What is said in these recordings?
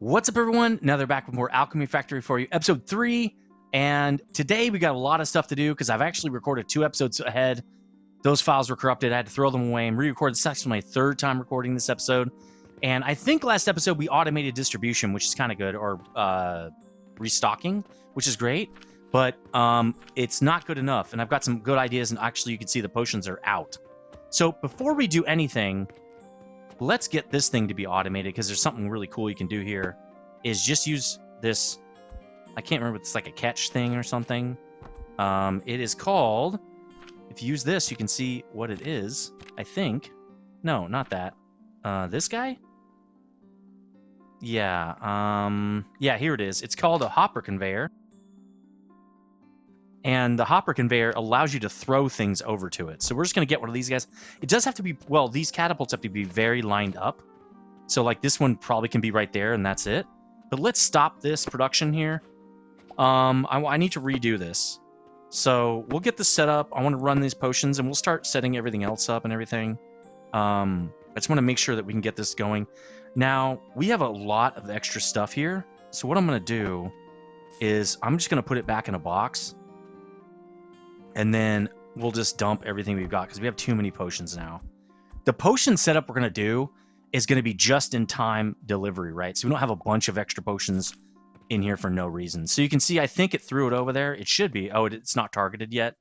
What's up, everyone? Now they're back with more Alchemy Factory for you, episode 3. And today we got a lot of stuff to do because I've actually recorded 2 episodes ahead. Those files were corrupted. I had to throw them away and re-record. This is actually my 3rd time recording this episode. And I think last episode we automated distribution, which is kind of good, or restocking, which is great. But it's not good enough. And I've got some good ideas, and actually you can see the potions are out. So before we do anything, let's get this thing to be automated because there's something really cool you can do here. Is just use this. I can't remember. It's like a catch thing or something. It is called. If you use this, you can see what it is. I think. No, not that. This guy. Yeah. Yeah. Here it is. It's called a hopper conveyor. And the hopper conveyor allows you to throw things over to it. So we're just going to get one of these guys. It does have to be, well, these catapults have to be very lined up. So like this one probably can be right there and that's it. But let's stop this production here. I need to redo this. So we'll get this set up. I want to run these potions and we'll start setting everything else up and everything. I just want to make sure that we can get this going. Now, we have a lot of extra stuff here. So what I'm going to do is I'm just going to put it back in a box. And then we'll just dump everything we've got because we have too many potions now. The potion setup we're going to do is going to be just-in-time delivery, right? So we don't have a bunch of extra potions in here for no reason. So you can see, I think it threw it over there. It should be. Oh, it's not targeted yet.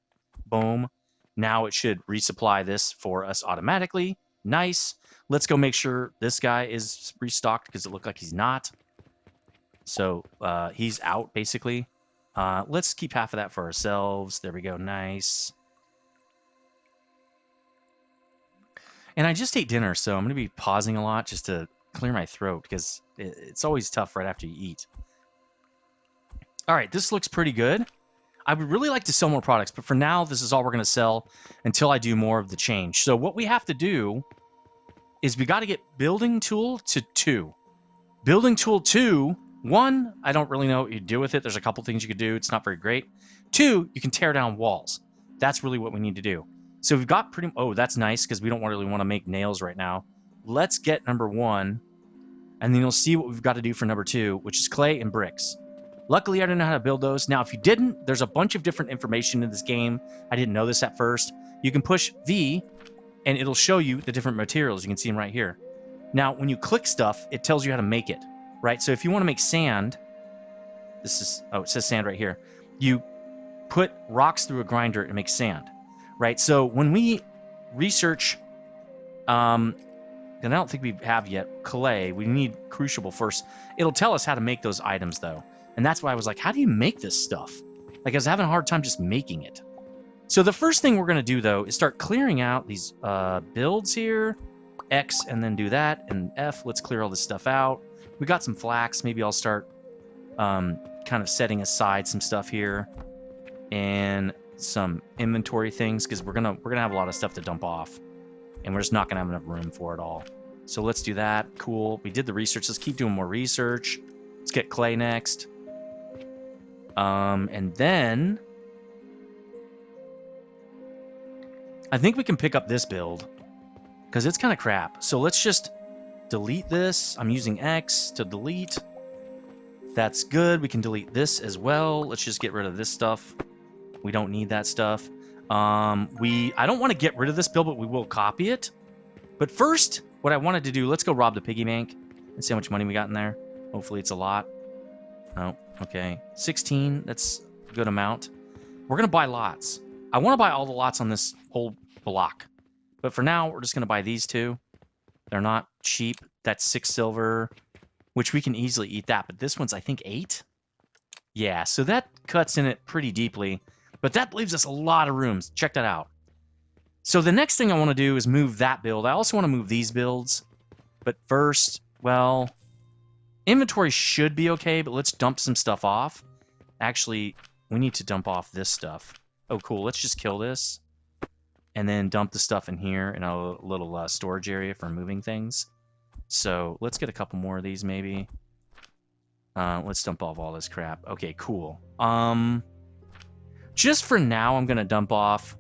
Boom. Now it should resupply this for us automatically. Nice. Let's go make sure this guy is restocked because it looked like he's not. So he's out, basically. Let's keep half of that for ourselves. There we go. Nice. And I just ate dinner, so I'm going to be pausing a lot just to clear my throat because it's always tough right after you eat. All right, this looks pretty good. I would really like to sell more products, but for now, this is all we're going to sell until I do more of the change. So what we have to do is we got to get building tool to 2. Building tool 2... 1, I don't really know what you do with it. There's a couple things you could do. It's not very great. 2, you can tear down walls. That's really what we need to do. So we've got pretty... Oh, that's nice because we don't really want to make nails right now. Let's get number 1, and then you'll see what we've got to do for number 2, which is clay and bricks. Luckily, I didn't know how to build those. Now, if you didn't, there's a bunch of different information in this game. I didn't know this at first. You can push V, and it'll show you the different materials. You can see them right here. Now, when you click stuff, it tells you how to make it. Right, so if you want to make sand, this is, oh, it says sand right here. You put rocks through a grinder and make sand, right? So when we research, and I don't think we have yet, clay, we need crucible first. It'll tell us how to make those items, though. And that's why I was like, how do you make this stuff? Like, I was having a hard time just making it. So the first thing we're going to do, though, is start clearing out these builds here. X, and then do that, and F, let's clear all this stuff out. We got some flax. Maybe I'll start kind of setting aside some stuff here and some inventory things because we're gonna have a lot of stuff to dump off, and we're just not gonna have enough room for it all. So let's do that. Cool. We did the research. Let's keep doing more research. Let's get clay next, and then I think we can pick up this build because it's kind of crap. So let's just delete this. I'm using X to delete. That's good. We can delete this as well. Let's just get rid of this stuff. We don't need that stuff. I don't want to get rid of this build, but we will copy it. But first, what I wanted to do, let's go rob the piggy bank and see how much money we got in there. Hopefully it's a lot. Oh, okay. 16, that's a good amount. We're going to buy lots. I want to buy all the lots on this whole block. But for now, we're just going to buy these 2. They're not cheap. That's 6 silver, which we can easily eat that. But this one's, I think, 8. Yeah, so that cuts in it pretty deeply. But that leaves us a lot of rooms. Check that out. So the next thing I want to do is move that build. I also want to move these builds. But first, well, inventory should be okay, but let's dump some stuff off. Actually, we need to dump off this stuff. Oh, cool. Let's just kill this. And then dump the stuff in here in a little storage area for moving things. So let's get a couple more of these maybe. Let's dump off all this crap. Okay, cool. Just for now, I'm going to dump off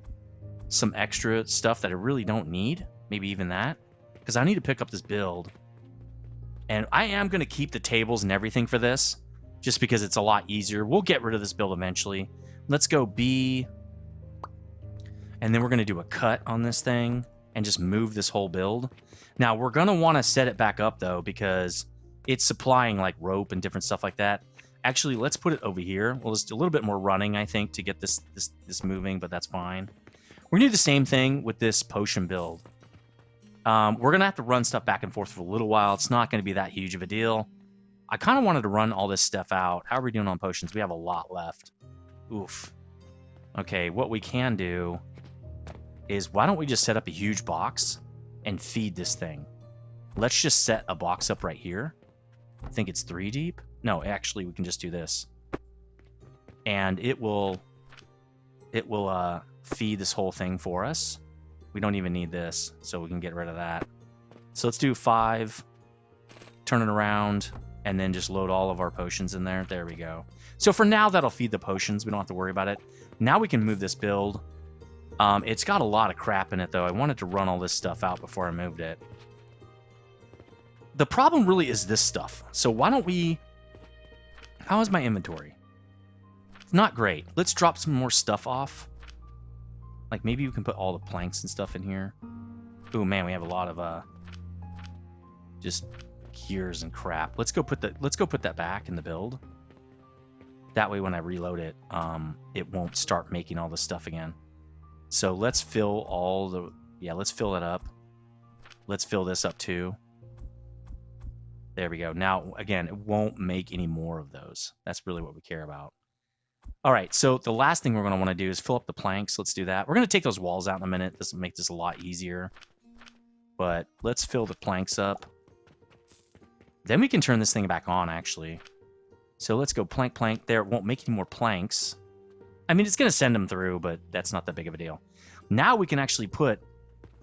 some extra stuff that I really don't need. Maybe even that. Because I need to pick up this build. And I am going to keep the tables and everything for this, just because it's a lot easier. We'll get rid of this build eventually. Let's go B, and then we're going to do a cut on this thing and just move this whole build. Now, we're going to want to set it back up, though, because it's supplying like rope and different stuff like that. Actually, let's put it over here. Well, just a little bit more running, I think, to get this moving, but that's fine. We're going to do the same thing with this potion build. We're going to have to run stuff back and forth for a little while. It's not going to be that huge of a deal. I kind of wanted to run all this stuff out. How are we doing on potions? We have a lot left. Oof. Okay, what we can do is, why don't we just set up a huge box and feed this thing? Let's just set a box up right here. I think it's 3 deep. No, actually, we can just do this. And it will feed this whole thing for us. We don't even need this, so we can get rid of that. So let's do 5, turn it around, and then just load all of our potions in there. There we go. So for now, that'll feed the potions. We don't have to worry about it. Now we can move this build. It's got a lot of crap in it, though. I wanted to run all this stuff out before I moved it. The problem really is this stuff. So why don't we... How is my inventory? It's not great. Let's drop some more stuff off. Like, maybe we can put all the planks and stuff in here. Ooh, man, we have a lot of just gears and crap. Let's go put that back in the build. That way, when I reload it, it won't start making all this stuff again. So let's fill all the... Yeah, let's fill it up. Let's fill this up too. There we go. Now, again, it won't make any more of those. That's really what we care about. All right, so the last thing we're going to want to do is fill up the planks. Let's do that. We're going to take those walls out in a minute. This will make this a lot easier. But let's fill the planks up. Then we can turn this thing back on, actually. So let's go plank, plank. There, it won't make any more planks. I mean, it's going to send them through, but that's not that big of a deal. Now we can actually put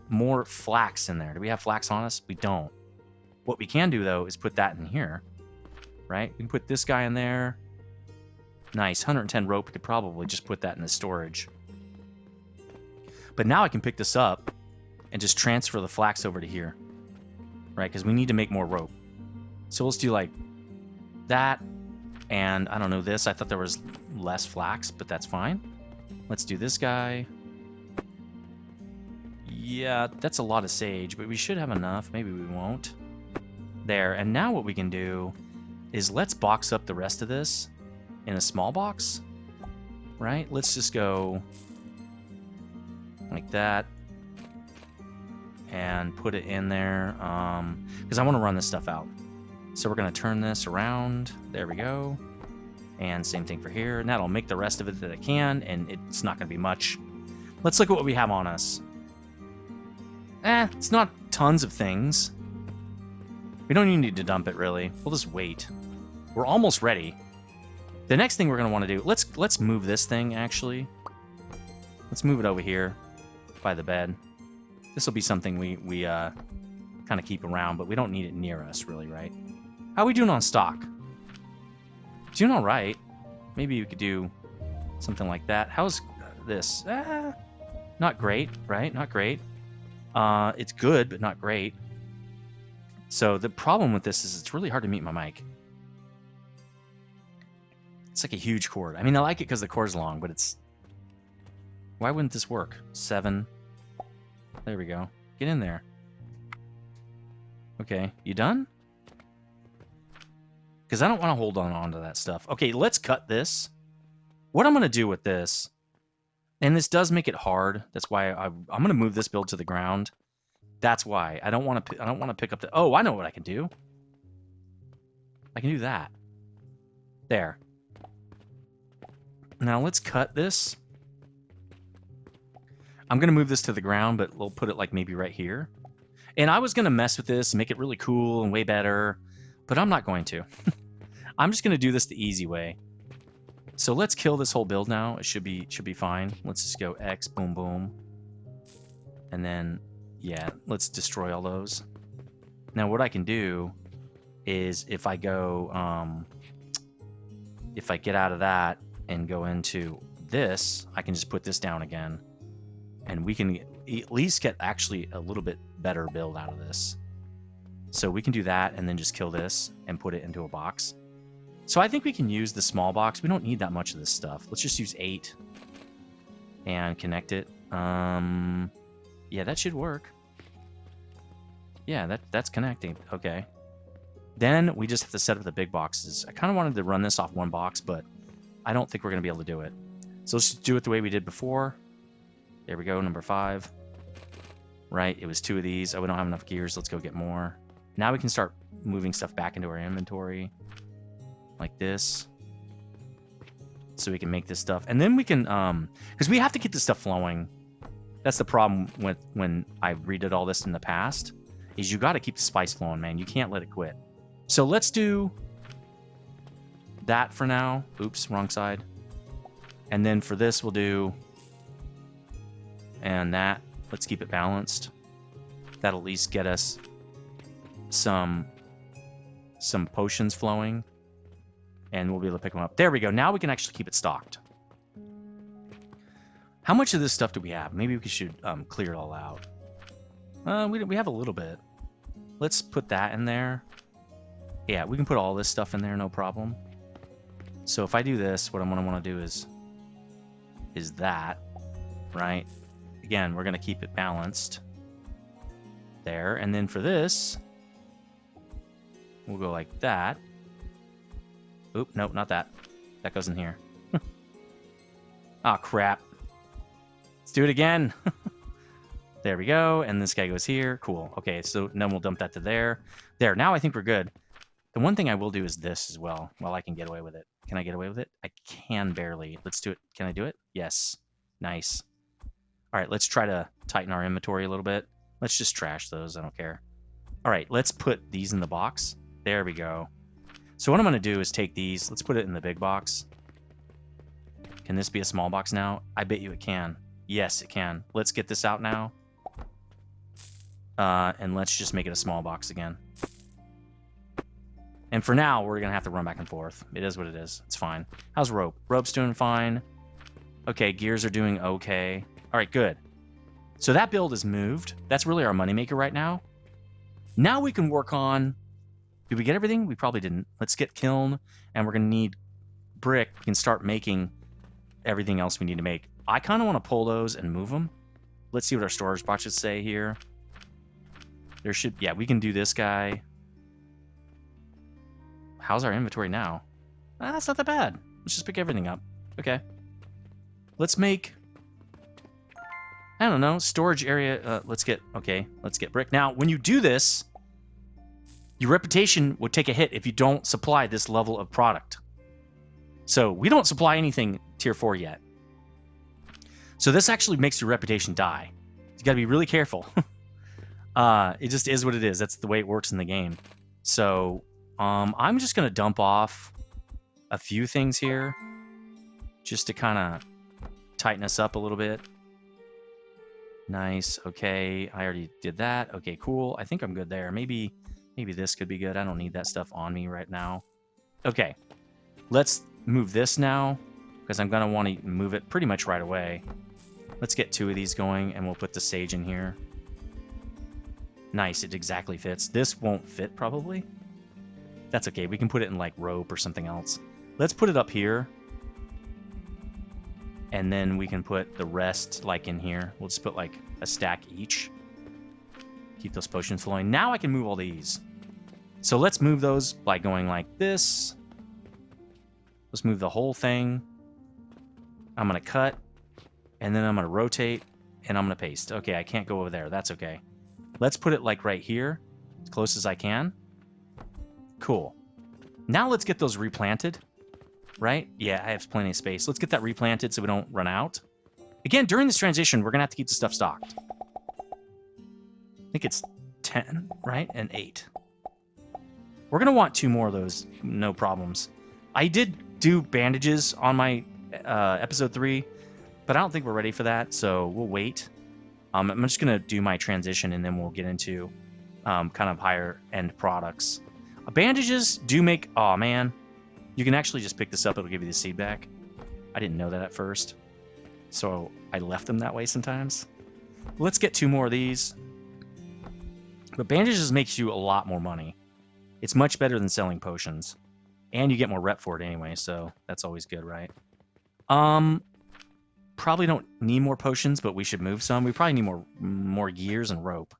more flax in there. Do we have flax on us? We don't. What we can do, though, is put that in here, right? We can put this guy in there. Nice, 110 rope. We could probably just put that in the storage. But now I can pick this up and just transfer the flax over to here, right? Because we need to make more rope. So let's do like that. And I don't know this. I thought there was less flax, but that's fine. Let's do this guy. Yeah, that's a lot of sage, but we should have enough. Maybe we won't. There. And now what we can do is let's box up the rest of this in a small box, right? Let's just go like that and put it in there because I want to run this stuff out. So we're going to turn this around. There we go. And same thing for here. And that'll make the rest of it that it can, and it's not going to be much. Let's look at what we have on us. It's not tons of things. We don't even need to dump it, really. We'll just wait. We're almost ready. The next thing we're going to want to do... Let's move this thing, actually. Let's move it over here by the bed. This will be something we kind of keep around, but we don't need it near us, really, right? How are we doing on stock? Doing all right. Maybe we could do something like that. How's this? Not great, right? Not great. It's good, but not great. So the problem with this is it's really hard to mute my mic. It's like a huge cord. I mean, I like it because the cord's long, but it's... Why wouldn't this work? 7. There we go. Get in there. Okay, you done? Because I don't want to hold on to that stuff. Okay, let's cut this. What I'm going to do with this, and this does make it hard. That's why I'm going to move this build to the ground. That's why I don't want to pick up the... Oh, I know what I can do. I can do that. There. Now let's cut this. I'm going to move this to the ground, but we'll put it like maybe right here. And I was going to mess with this, make it really cool and way better, but I'm not going to. I'm just going to do this the easy way. So let's kill this whole build now. It should be fine. Let's just go X, boom, boom. And then, yeah, let's destroy all those. Now what I can do is if I go, if I get out of that and go into this, I can just put this down again. And we can at least get actually a little bit better build out of this. So we can do that and then just kill this and put it into a box. So I think we can use the small box. We don't need that much of this stuff. Let's just use 8 and connect it. Yeah, that should work. Yeah, that's connecting. Okay. Then we just have to set up the big boxes. I kind of wanted to run this off one box, but I don't think we're going to be able to do it. So let's just do it the way we did before. There we go, number 5. Right, it was 2 of these. Oh, we don't have enough gears. Let's go get more. Now we can start moving stuff back into our inventory. Like this. So we can make this stuff. And then we can, because we have to keep this stuff flowing. That's the problem with when I redid all this in the past, is you got to keep the spice flowing, man. You can't let it quit. So let's do that for now. Oops, wrong side. And then for this, we'll do, and that. Let's keep it balanced. That'll at least get us some potions flowing. And we'll be able to pick them up. There we go. Now we can actually keep it stocked. How much of this stuff do we have? Maybe we should clear it all out. We have a little bit. Let's put that in there. Yeah, we can put all this stuff in there, no problem. So if I do this, what I'm going to want to do is that, right? Again, we're going to keep it balanced there. And then for this, we'll go like that. Oop, nope, not that. That goes in here. Oh, crap. Let's do it again. There we go. And this guy goes here. Cool. Okay, so then we'll dump that to there. There, now I think we're good. The one thing I will do is this as well, while I can get away with it. Can I get away with it? I can barely. Let's do it. Can I do it? Yes. Nice. All right, let's try to tighten our inventory a little bit. Let's just trash those. I don't care. All right, let's put these in the box. There we go. So what I'm going to do is take these. Let's put it in the big box. Can this be a small box now? I bet you it can. Yes, it can. Let's get this out now. And let's just make it a small box again. And for now, we're going to have to run back and forth. It is what it is. It's fine. How's rope? Rope's doing fine. Okay, gears are doing okay. All right, good. So that build is moved. That's really our moneymaker right now. Now we can work on... Did we get everything? We probably didn't. Let's get kiln, and we're going to need brick. We can start making everything else we need to make. I kind of want to pull those and move them. Let's see what our storage boxes say here. There should... Yeah, we can do this guy. How's our inventory now? That's not that bad. Let's just pick everything up. Okay. Let's make... I don't know. Storage area. Let's get brick. Now, when you do this... Your reputation would take a hit if you don't supply this level of product. So we don't supply anything tier 4 yet. So this actually makes your reputation die. You got to be really careful. It just is what it is. That's the way it works in the game. So I'm just going to dump off a few things here just to kind of tighten us up a little bit. Nice. Okay. I already did that. Okay, cool. I think I'm good there. Maybe this could be good. I don't need that stuff on me right now. Okay, let's move this now because I'm going to want to move it pretty much right away. Let's get 2 of these going and we'll put the sage in here. Nice, it exactly fits. This won't fit probably. That's okay. We can put it in like rope or something else. Let's put it up here. And then we can put the rest like in here. We'll just put like a stack each. Keep those potions flowing. Now I can move all these. So let's move those by going like this. Let's move the whole thing. I'm going to cut. And then I'm going to rotate. And I'm going to paste. Okay, I can't go over there. That's okay. Let's put it like right here. As close as I can. Cool. Now let's get those replanted. Right? Yeah, I have plenty of space. Let's get that replanted so we don't run out. Again, during this transition, we're going to have to keep the stuff stocked. I think it's 10, right? And 8. We're going to want 2 more of those. No problems. I did do bandages on my episode 3, but I don't think we're ready for that, so we'll wait. I'm just going to do my transition, and then we'll get into kind of higher-end products. Bandages do make... Oh, man. You can actually just pick this up. It'll give you the seed back. I didn't know that at first, so I left them that way sometimes. Let's get 2 more of these. But bandages makes you a lot more money. It's much better than selling potions. And you get more rep for it anyway, so that's always good, right? Probably don't need more potions, but we should move some. We probably need more gears and rope.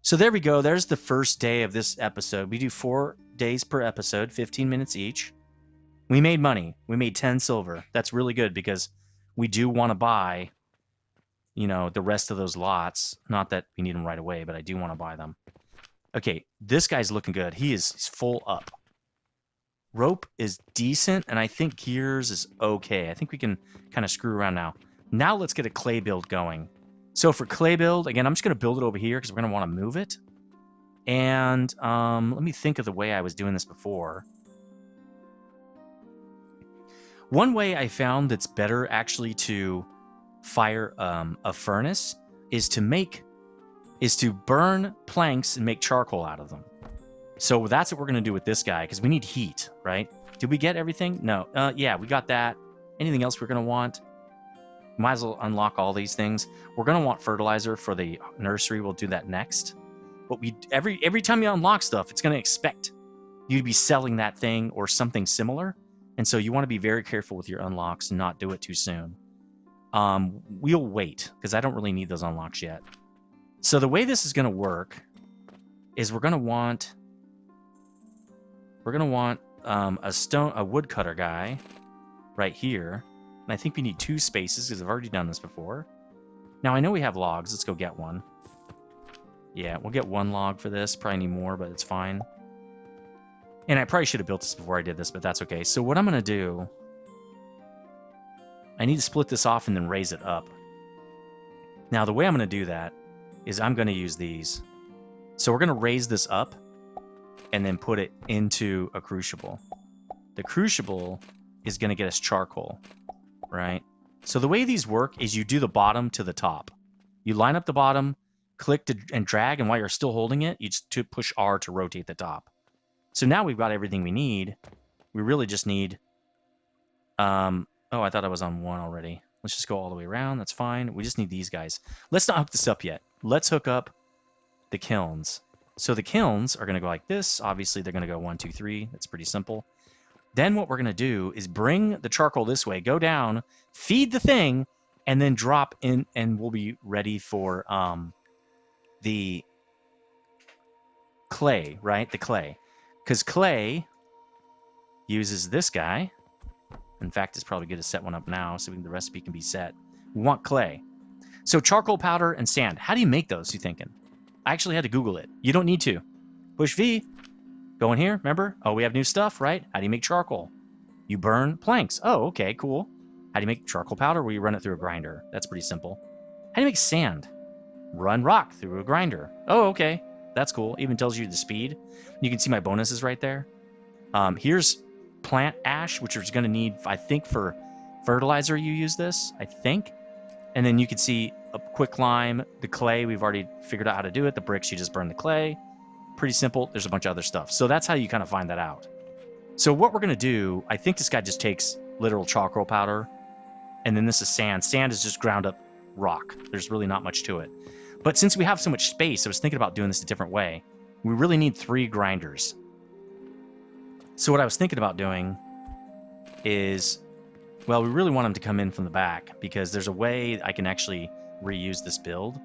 So there we go. There's the first day of this episode. We do 4 days per episode, 15 minutes each. We made money. We made 10 silver. That's really good because we do want to buy, the rest of those lots. Not that we need them right away, but I do want to buy them. Okay, this guy's looking good. He's full up. Rope is decent, and I think gears is okay. I think we can kind of screw around now. Now let's get a clay build going. So for clay build, again, I'm just going to build it over here because we're going to want to move it. And let me think of the way I was doing this before. One way I found that's better actually to fire a furnace is to burn planks and make charcoal out of them. So that's what we're going to do with this guy, because we need heat, right? Did we get everything? No. Yeah, we got that. Anything else we're going to want? Might as well unlock all these things. We're going to want fertilizer for the nursery. We'll do that next. But every time you unlock stuff, it's going to expect you to be selling that thing or something similar. And so you want to be very careful with your unlocks and not do it too soon. We'll wait, because I don't really need those unlocks yet. So the way this is going to work is we're going to want a woodcutter guy right here. And I think we need 2 spaces because I've already done this before. Now I know we have logs. Let's go get one. Yeah, we'll get 1 log for this. Probably need more, but it's fine. And I probably should have built this before I did this, but that's okay. So what I'm going to do, I need to split this off and then raise it up. Now the way I'm going to do that is I'm going to use these. So we're going to raise this up and then put it into a crucible. The crucible is going to get us charcoal, right? So the way these work is you do the bottom to the top. You line up the bottom, click and drag, and while you're still holding it, you just push R to rotate the top. So now we've got everything we need. We really just need... oh, I thought I was on 1 already. Let's just go all the way around. That's fine. We just need these guys. Let's not hook this up yet. Let's hook up the kilns. So the kilns are going to go like this. Obviously, they're going to go 1, 2, 3. That's pretty simple. Then what we're going to do is bring the charcoal this way, go down, feed the thing, and then drop in, and we'll be ready for the clay, right? The clay. Because clay uses this guy. In fact, it's probably good to set one up now so the recipe can be set. We want clay. So charcoal powder and sand. How do you make those, you thinking? I actually had to Google it. You don't need to. Push V. Go in here, remember? Oh, we have new stuff, right? How do you make charcoal? You burn planks. Oh, okay, cool. How do you make charcoal powder? Well, you run it through a grinder. That's pretty simple. How do you make sand? Run rock through a grinder. Oh, okay. That's cool. Even tells you the speed. You can see my bonuses right there. Here's plant ash, which is going to need, I think, for fertilizer you use this, I think. And then you can see a quick lime, the clay, we've already figured out how to do it. The bricks, you just burn the clay. Pretty simple. There's a bunch of other stuff. So that's how you kind of find that out. So what we're going to do, I think this guy just takes literal charcoal powder. And then this is sand. Sand is just ground up rock. There's really not much to it. But since we have so much space, I was thinking about doing this a different way. We really need 3 grinders. So what I was thinking about doing is, well, we really want them to come in from the back because there's a way I can actually reuse this build.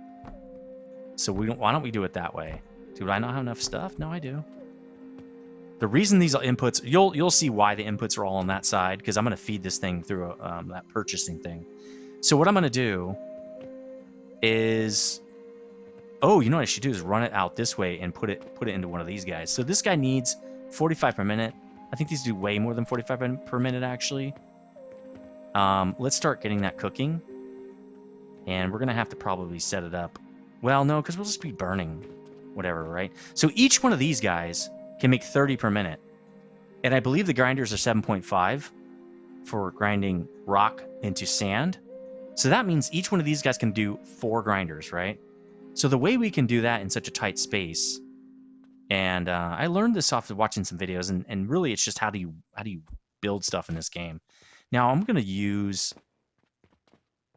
So why don't we do it that way? Do I not have enough stuff? No, I do. The reason these inputs, you'll see why the inputs are all on that side because I'm going to feed this thing through that purchasing thing. So what I'm going to do is, oh, you know what I should do is run it out this way and put it into one of these guys. So this guy needs 45 per minute. I think these do way more than 45 per minute, actually. Let's start getting that cooking. And we're going to have to probably set it up. Well, no, because we'll just be burning whatever, right? So each one of these guys can make 30 per minute. And I believe the grinders are 7.5 for grinding rock into sand. So that means each one of these guys can do 4 grinders, right? So the way we can do that in such a tight space, and I learned this off of watching some videos, and really it's just how do you build stuff in this game. Now I'm going to use,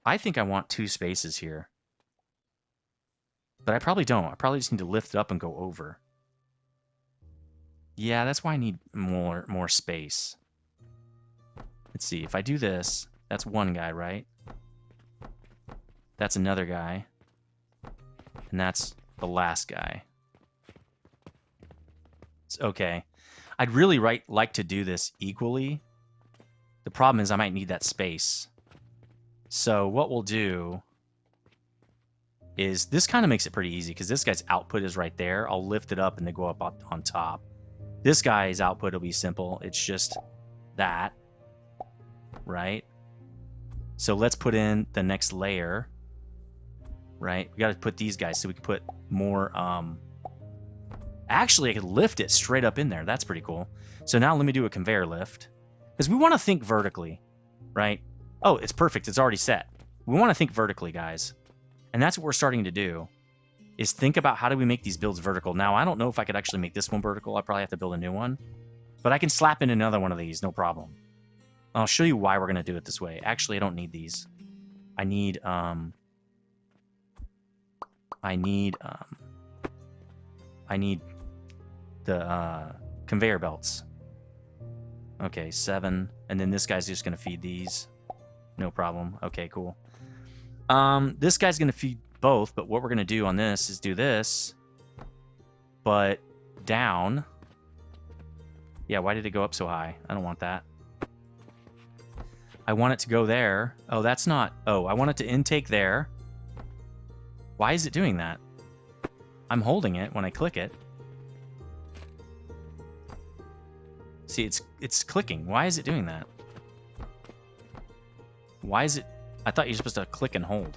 I think I want 2 spaces here. But I probably don't. I probably just need to lift it up and go over. Yeah, that's why I need more space. Let's see. If I do this, that's one guy, right? That's another guy. And that's the last guy. It's okay. I'd really like to do this equally. The problem is I might need that space. So what we'll do is this kind of makes it pretty easy because this guy's output is right there. I'll lift it up and then go up on top. This guy's output will be simple. It's just that, right? So let's put in the next layer, right? We got to put these guys so we can put more. Actually, I could lift it straight up in there. That's pretty cool. So now let me do a conveyor lift because we want to think vertically, right? Oh, it's perfect. It's already set. We want to think vertically, guys. And that's what we're starting to do, is think about how do we make these builds vertical. Now, I don't know if I could actually make this one vertical. I probably have to build a new one. But I can slap in another one of these, no problem. I'll show you why we're going to do it this way. Actually, I don't need these. I need the conveyor belts. Okay, 7. And then this guy's just going to feed these. No problem. Okay, cool. This guy's going to feed both, but what we're going to do on this is do this, but down. Yeah, why did it go up so high? I don't want that. I want it to go there. Oh, that's not... Oh, I want it to intake there. Why is it doing that? I'm holding it when I click it. See, it's clicking. Why is it doing that? Why is it... I thought you're supposed to click and hold.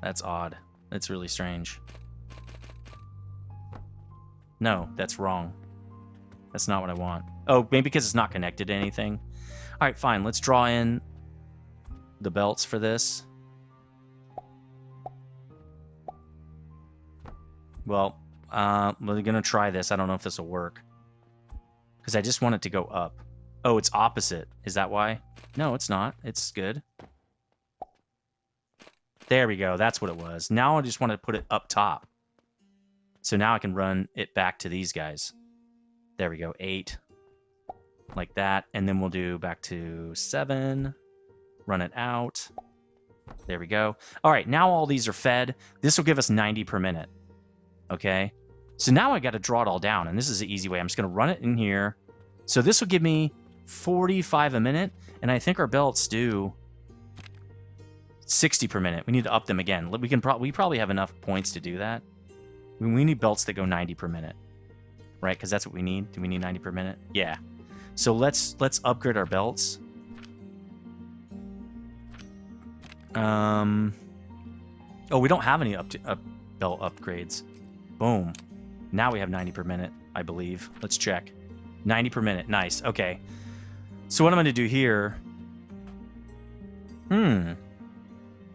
That's odd. That's really strange. No, that's wrong. That's not what I want. Oh, maybe because it's not connected to anything. All right, fine. Let's draw in the belts for this. Well, we're going to try this. I don't know if this will work. Because I just want it to go up. Oh, it's opposite. Is that why? No, it's not. It's good. There we go. That's what it was. Now I just want to put it up top. So now I can run it back to these guys. There we go. 8. Like that. And then we'll do back to 7. Run it out. There we go. All right. Now all these are fed. This will give us 90 per minute. Okay. So now I got to draw it all down. And this is the easy way. I'm just going to run it in here. So this will give me 45 a minute. And I think our belts do 60 per minute. We need to up them again. We probably have enough points to do that. We need belts that go 90 per minute, right? Because that's what we need. Do we need 90 per minute? Yeah. So let's upgrade our belts. Oh, we don't have any belt upgrades. Boom. Now we have 90 per minute, I believe. Let's check. 90 per minute. Nice. Okay. So what I'm going to do here...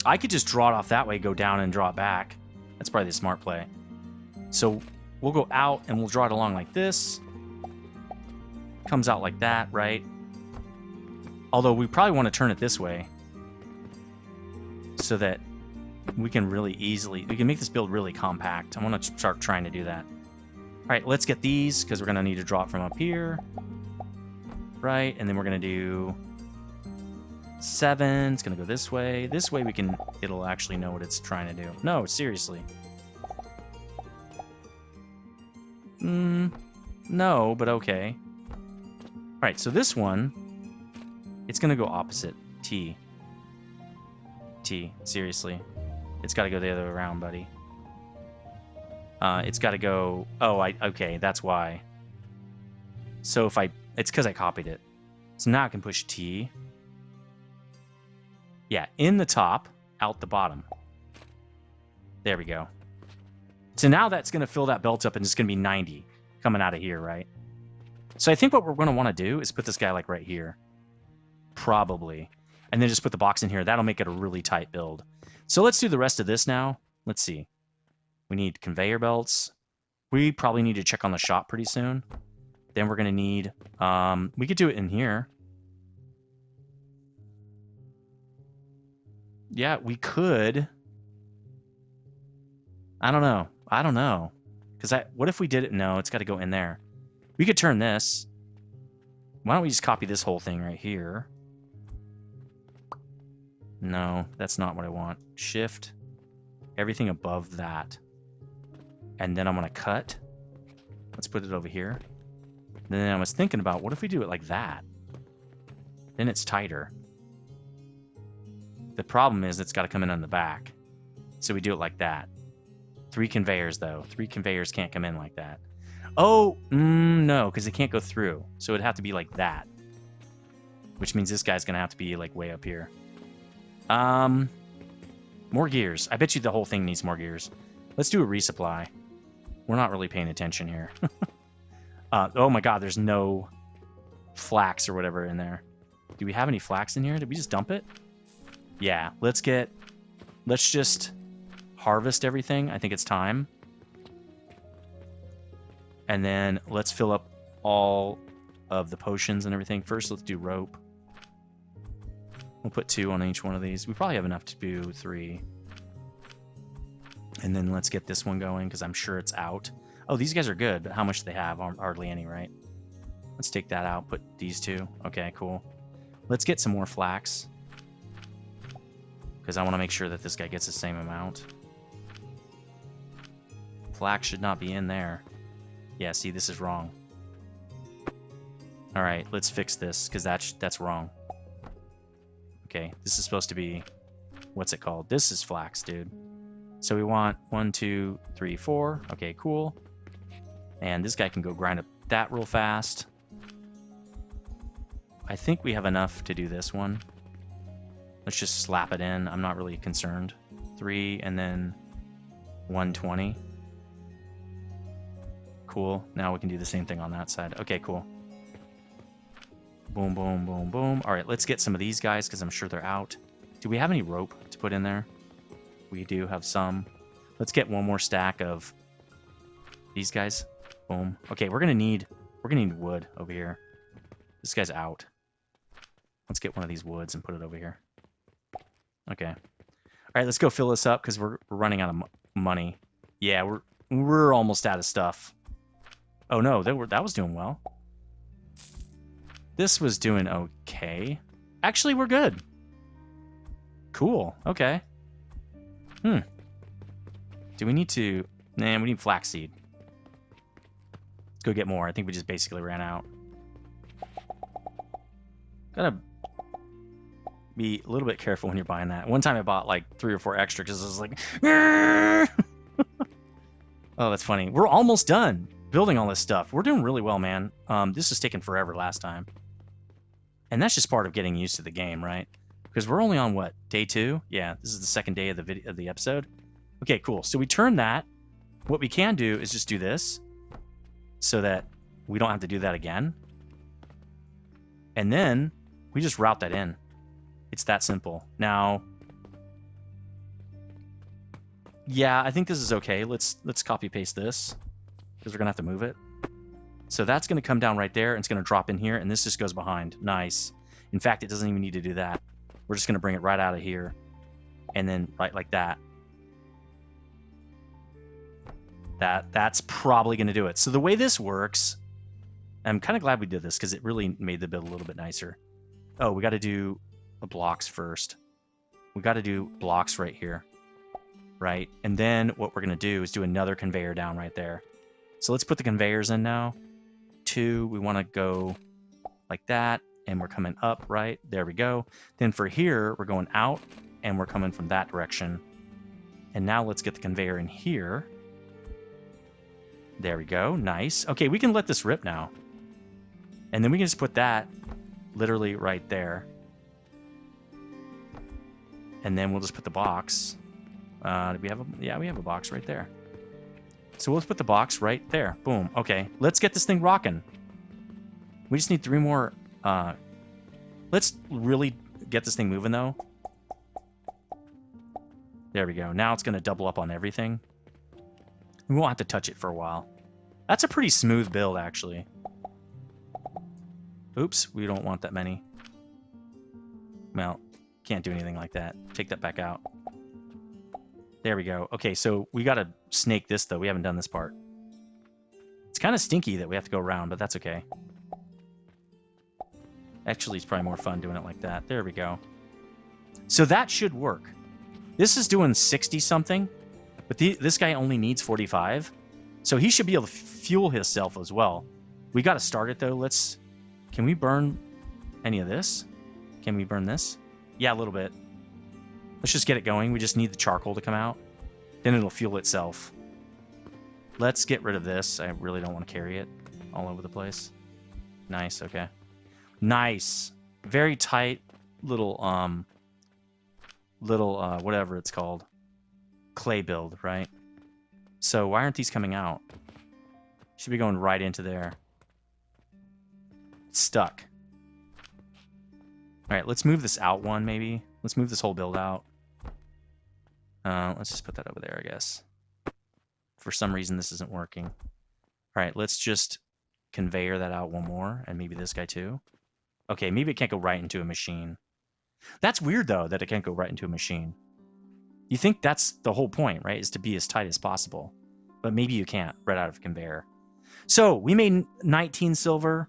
I could just draw it off that way, go down and draw it back. That's probably the smart play. So we'll go out and we'll draw it along like this. Comes out like that, right? Although we probably want to turn it this way so that we can really easily... We can make this build really compact. I want to start trying to do that. All right, let's get these because we're going to need to draw it from up here. Right, and then we're going to do 7. It's going to go this way. This way it'll actually know what it's trying to do. No, seriously. No, but okay. All right, so this one, it's going to go opposite. T. Seriously. It's got to go the other way around, buddy. It's got to go... Oh, okay, that's why. So if it's because I copied it. So now I can push T. Yeah, in the top, out the bottom. There we go. So now that's going to fill that belt up and it's going to be 90 coming out of here, right? So I think what we're going to want to do is put this guy like right here. Probably. And then just put the box in here. That'll make it a really tight build. So let's do the rest of this now. Let's see. We need conveyor belts. We probably need to check on the shop pretty soon. Then we're going to need... we could do it in here. Yeah, we could. I don't know. I don't know. Because what if we did it? No, it's got to go in there. We could turn this. Why don't we just copy this whole thing right here? No, that's not what I want. Shift. Everything above that. And then I'm going to cut. Let's put it over here. And then I was thinking about, what if we do it like that? Then it's tighter. The problem is it's got to come in on the back. So we do it like that. 3 conveyors, though. 3 conveyors can't come in like that. Oh, no, because it can't go through. So it'd have to be like that. Which means this guy's going to have to be like way up here. More gears. I bet you the whole thing needs more gears. Let's do a resupply. We're not really paying attention here. Oh my god, there's no flax or whatever in there. Do we have any flax in here? Did we just dump it? Yeah, let's just harvest everything. I think it's time. And then let's fill up all of the potions and everything. First, let's do rope. We'll put 2 on each one of these. We probably have enough to do 3. And then let's get this one going, because I'm sure it's out. Oh, these guys are good, but how much do they have? Hardly any, right? Let's take that out, put these 2. Okay, cool. Let's get some more flax, because I want to make sure that this guy gets the same amount. Flax should not be in there. Yeah, see, this is wrong. All right, let's fix this, because that's wrong. Okay, this is supposed to be, what's it called? This is flax, dude. So we want 1, 2, 3, 4. Okay, cool. And this guy can go grind up that real fast. I think we have enough to do this one. Let's just slap it in. I'm not really concerned. 3 and then 120. Cool. Now we can do the same thing on that side. Okay, cool. Boom, boom, boom, boom. All right, let's get some of these guys because I'm sure they're out. Do we have any rope to put in there? We do have some. Let's get one more stack of these guys. Boom. Okay, we're gonna need wood over here. This guy's out. Let's get one of these woods and put it over here. Okay. All right, let's go fill this up because we're running out of money. Yeah, we're almost out of stuff. Oh no, that was doing well. This was doing okay. Actually, we're good. Cool. Okay. Do we need to... Nah, we need flaxseed. Let's go get more. I think we just basically ran out. Gotta be a little bit careful when you're buying that. One time I bought like 3 or 4 extra because I was like... Oh, that's funny. We're almost done building all this stuff. We're doing really well, man. This is taking forever last time. And that's just part of getting used to the game, right? Because we're only on, what, day 2? Yeah, this is the second day of the episode. Okay, cool. So we turn that. What we can do is just do this so that we don't have to do that again. And then we just route that in. It's that simple. Now, yeah, I think this is okay. Let's copy paste this because we're going to have to move it. So that's going to come down right there and it's going to drop in here and this just goes behind. Nice. In fact, it doesn't even need to do that. We're just going to bring it right out of here and then right like that. That's probably going to do it. So the way this works, I'm kind of glad we did this because it really made the build a little bit nicer. Oh, we got to do the blocks first. We got to do blocks right here, right? And then what we're going to do is do another conveyor down right there. So let's put the conveyors in now. 2, we want to go like that, and we're coming up, right? There we go. Then for here, we're going out, and we're coming from that direction. And now let's get the conveyor in here. There we go. Nice. Okay, we can let this rip now. And then we can just put that literally right there. And then we'll just put the box. Do we have a... Yeah, we have a box right there. So we'll put the box right there. Boom. Okay, let's get this thing rocking. We just need 3 more... let's really get this thing moving, though. There we go. Now it's going to double up on everything. We won't have to touch it for a while. That's a pretty smooth build, actually. Oops, we don't want that many. Well, Can't do anything like that. Take that back out. There we go. Okay, so we got to snake this, though. We haven't done this part. It's kind of stinky that we have to go around, but that's okay. Actually, it's probably more fun doing it like that. There we go. So that should work. This is doing 60-something, but this guy only needs 45. So he should be able to fuel himself as well. We got to start it, though. Can we burn any of this? Can we burn this? Yeah, a little bit. Let's just get it going. We just need the charcoal to come out. Then it'll fuel itself. Let's get rid of this. I really don't want to carry it all over the place. Nice, okay. Nice. Very tight little, whatever it's called. Clay build, right? So why aren't these coming out? Should be going right into there. It's stuck. All right, let's move this out one, maybe. Let's move this whole build out. Let's just put that over there, I guess. For some reason, this isn't working. All right, let's just conveyor that out one more, and maybe this guy too. Okay, maybe it can't go right into a machine. That's weird, though, that it can't go right into a machine. You think that's the whole point, right, is to be as tight as possible. But maybe you can't right out of conveyor. So we made 19 silver,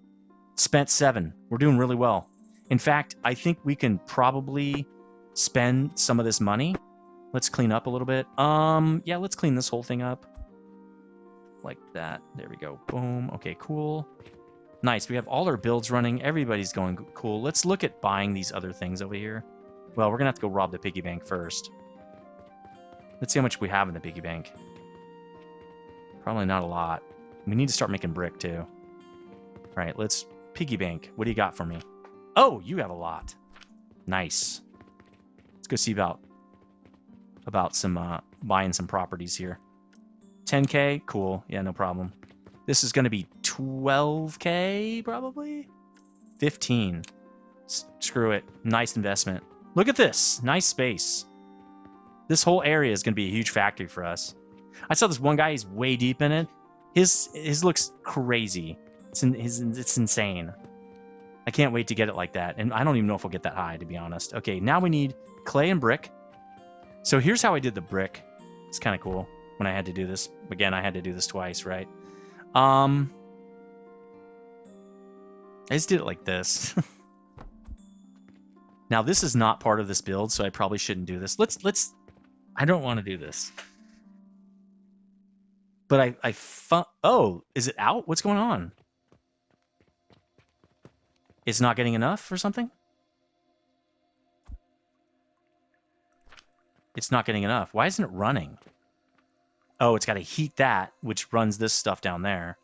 spent 7. We're doing really well. In fact, I think we can probably spend some of this money. Let's clean up a little bit. Yeah, let's clean this whole thing up. Like that. There we go. Boom. Okay, cool. Nice. We have all our builds running. Everybody's going cool. Let's look at buying these other things over here. Well, we're going to have to go rob the piggy bank first. Let's see how much we have in the piggy bank. Probably not a lot. We need to start making brick, too. All right, let's... Piggy bank. What do you got for me? Oh, you have a lot. Nice. Let's go see about some buying some properties here. 10K? Cool. Yeah, no problem. This is going to be 12K, probably? 15. Screw it. Nice investment. Look at this. Nice space. This whole area is going to be a huge factory for us. I saw this one guy. He's way deep in it. His looks crazy. It's insane. I can't wait to get it like that. And I don't even know if we'll get that high, to be honest. Okay, now we need clay and brick. So here's how I did the brick. It's kind of cool when I had to do this. Again, I had to do this twice, right? I just did it like this. Now, this is not part of this build, so I probably shouldn't do this. I don't want to do this. But oh, is it out? What's going on? It's not getting enough or something? It's not getting enough. Why isn't it running? Oh, it's got to heat that, which runs this stuff down there.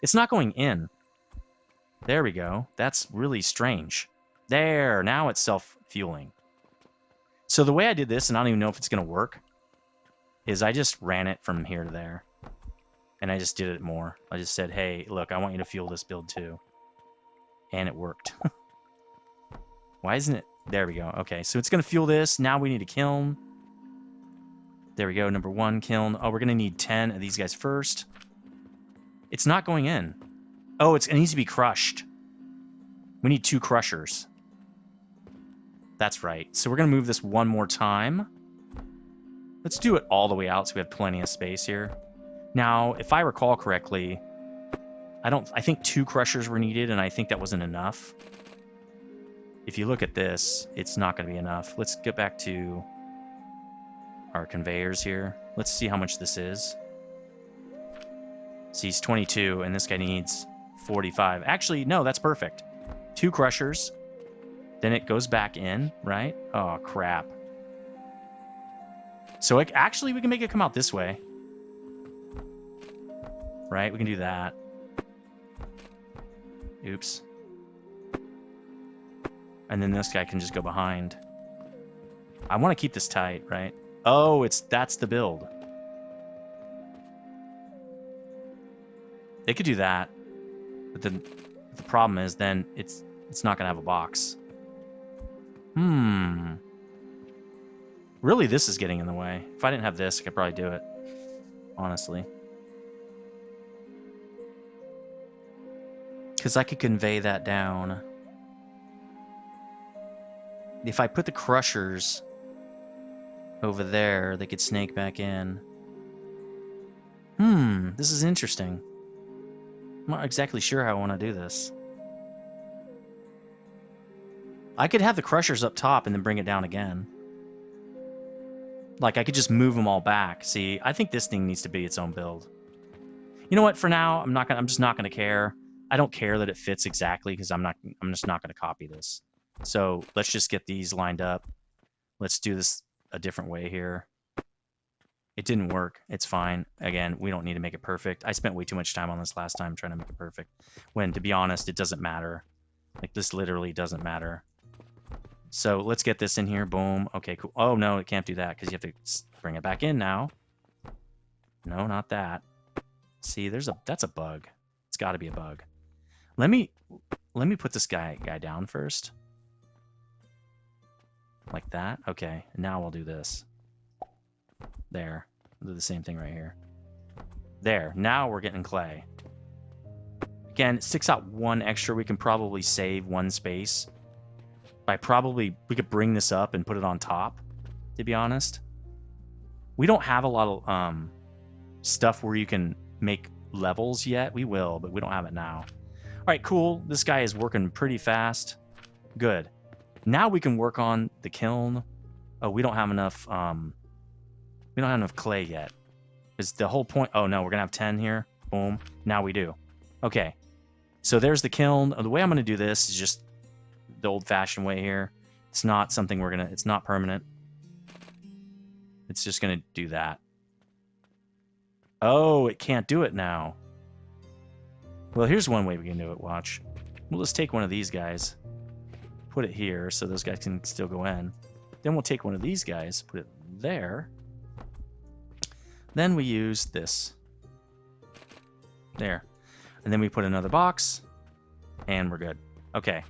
It's not going in. There we go. That's really strange. There, now it's self-fueling. So the way I did this, and I don't even know if it's going to work, is I just ran it from here to there. And I just did it more. I just said, hey, look, I want you to fuel this build too. And it worked. Why isn't it? There we go. Okay, so it's going to fuel this. Now we need a kiln. There we go, number 1 kiln. Oh, we're going to need 10 of these guys first. It's not going in. Oh, it needs to be crushed. We need 2 crushers. That's right. So we're going to move this one more time. Let's do it all the way out so we have plenty of space here. Now, if I recall correctly, I think 2 crushers were needed, and I think that wasn't enough. If you look at this, it's not going to be enough. Let's get back to our conveyors here. Let's see how much this is. See, he's 22, and this guy needs 45. Actually, no, that's perfect. 2 crushers. Then it goes back in, right? Oh, crap. So actually, we can make it come out this way. Right? We can do that. Oops. And then this guy can just go behind. I want to keep this tight, right? Oh, that's the build. They could do that. But then the problem is then it's not going to have a box. Really, this is getting in the way. If I didn't have this, I could probably do it. Honestly. Because I could convey that down. If I put the crushers over there, they could snake back in. This is interesting. I'm not exactly sure how I want to do this. I could have the crushers up top and then bring it down again. Like, I could just move them all back. See, I think this thing needs to be its own build. You know what? For now, I'm just not gonna care. I don't care that it fits exactly because I'm just not gonna copy this. So let's just get these lined up. Let's do this a different way here. It didn't work. It's fine. Again, we don't need to make it perfect. I spent way too much time on this last time trying to make it perfect. When, to be honest, it doesn't matter. Like, this literally doesn't matter. So let's get this in here. Boom. Okay, cool. Oh, no, it can't do that because you have to bring it back in now. No, not that. See, that's a bug. It's got to be a bug. Let me put this guy down first. Like that. Okay, now we'll do this. There. We'll do the same thing right here. There. Now we're getting clay. Again, it sticks out one extra. We can probably save one space. We could bring this up and put it on top, to be honest. We don't have a lot of stuff where you can make levels yet. We will, but we don't have it now. All right, cool. This guy is working pretty fast. Good. Now we can work on the kiln. Oh, we don't have enough clay yet. Is the whole point? Oh no, we're gonna have 10 here. Boom. Now we do. Okay. So there's the kiln. The way I'm gonna do this is just the old-fashioned way here. It's not something it's not permanent. It's just gonna do that. Oh, it can't do it now. Well, here's one way we can do it. Watch. We'll just take one of these guys, put it here so those guys can still go in. Then we'll take one of these guys, put it there. Then we use this. There. And then we put another box, and we're good. Okay.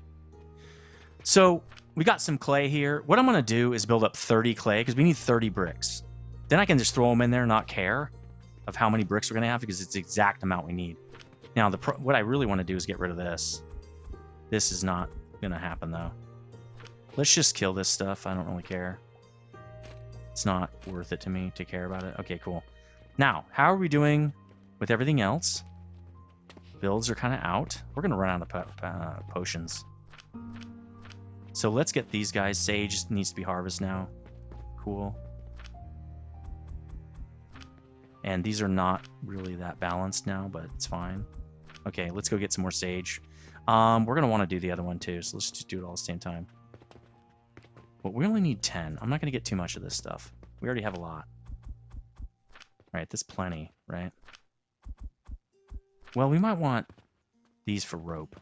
So we got some clay here. What I'm going to do is build up 30 clay, because we need 30 bricks. Then I can just throw them in there and not care of how many bricks we're going to have, because it's the exact amount we need. Now, what I really want to do is get rid of this. This is not going to happen, though. Let's just kill this stuff. I don't really care. It's not worth it to me to care about it. Okay, cool. Now, how are we doing with everything else? Builds are kind of out. We're going to run out of potions. So let's get these guys. Sage needs to be harvested now. Cool. And these are not really that balanced now, but it's fine. Okay, let's go get some more sage. We're going to want to do the other one too, so let's just do it all at the same time. But we only need 10. I'm not going to get too much of this stuff. We already have a lot. Right, that's plenty, right? Well, we might want these for rope.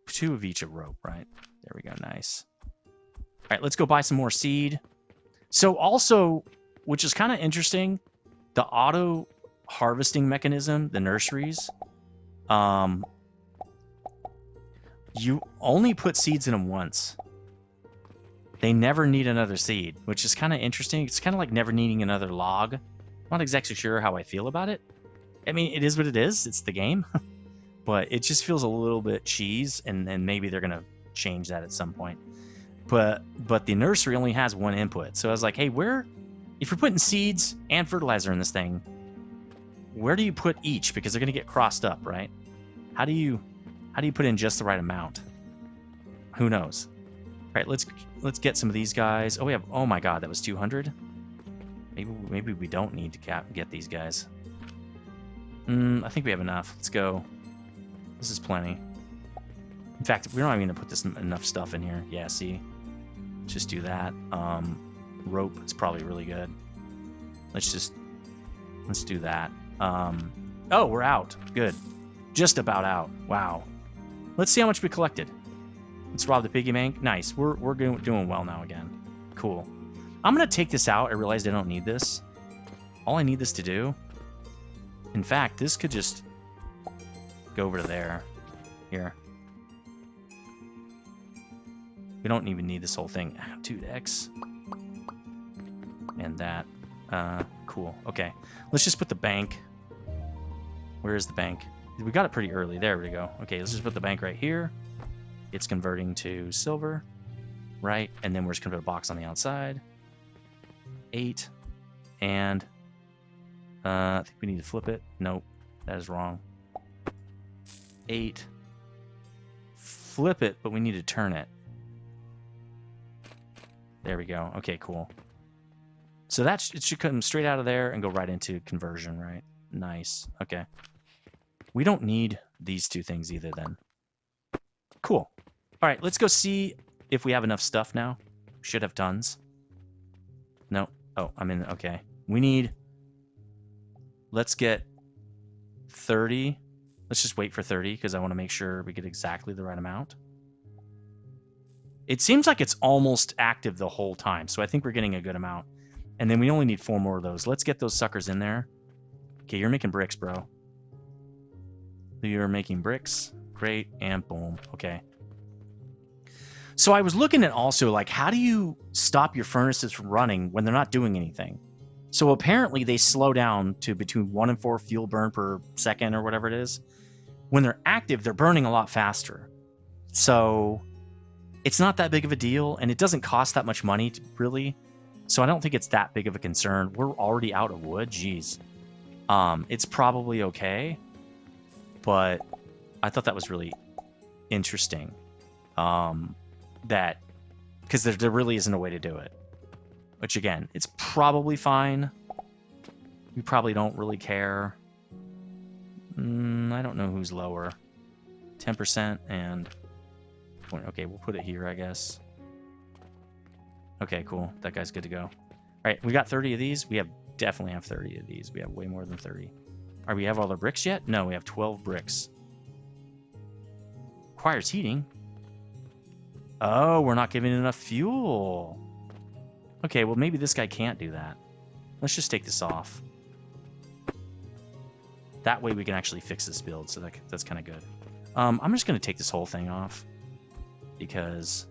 2 of each of rope, right? There we go, nice. All right, let's go buy some more seed. So also, which is kind of interesting, the auto harvesting mechanism, the nurseries, you only put seeds in them once. They never need another seed, which is kind of interesting. It's kind of like never needing another log. I'm not exactly sure how I feel about it. I mean, it is what it is. It's the game. But it just feels a little bit cheese, and maybe they're going to change that at some point. But the nursery only has one input. So I was like, hey, if you're putting seeds and fertilizer in this thing, where do you put each? Because they're going to get crossed up, right? How do you put in just the right amount? Who knows? All right, let's get some of these guys. Oh my god, that was 200. Maybe we don't need to get these guys. I think we have enough. Let's go. This is plenty. In fact, we're not even gonna put enough stuff in here. Yeah, see? Just do that. Rope is probably really good. Let's do that. Oh, we're out. Good. Just about out. Wow. Let's see how much we collected. Let's rob the piggy bank. Nice. We're doing well now again. Cool. I'm gonna take this out. I realized I don't need this. All I need this to do. In fact, this could just go over to there. Here. We don't even need this whole thing. Dude, X. And that. Cool. Okay. Let's just put the bank. Where is the bank? We got it pretty early. There we go. Okay, let's just put the bank right here. It's converting to silver. right? And then we're just going to put a box on the outside. 8. And I think we need to flip it. Nope, that is wrong. 8. Flip it, but we need to turn it. There we go. Okay, cool. So it should come straight out of there and go right into conversion, right? Nice. Okay. We don't need these two things either then. Cool. All right, let's go see if we have enough stuff now. Should have tons. No. Oh, I'm in. Okay. We need... Let's get 30. Let's just wait for 30 because I want to make sure we get exactly the right amount. It seems like it's almost active the whole time, so I think we're getting a good amount. And then we only need 4 more of those. Let's get those suckers in there. Okay, you're making bricks, bro. You're making bricks. Great, and boom. Okay. So I was looking at also, like, how do you stop your furnaces from running when they're not doing anything? So apparently they slow down to between 1 and 4 fuel burn per second or whatever it is. When they're active, they're burning a lot faster. So it's not that big of a deal, and it doesn't cost that much money, really. So I don't think it's that big of a concern. We're already out of wood. Jeez. It's probably okay, but I thought that was really interesting. That because there really isn't a way to do it. Which, again, it's probably fine. We probably don't really care. I don't know who's lower. 10% and... Okay, we'll put it here, I guess. Okay, cool. That guy's good to go. All right, we got 30 of these. We definitely have 30 of these. We have way more than 30. All right, we have all the bricks yet? No, we have 12 bricks. Requires heating. Oh, we're not giving enough fuel. Okay, well, maybe this guy can't do that. Let's just take this off. That way we can actually fix this build, so that's kind of good. I'm just going to take this whole thing off because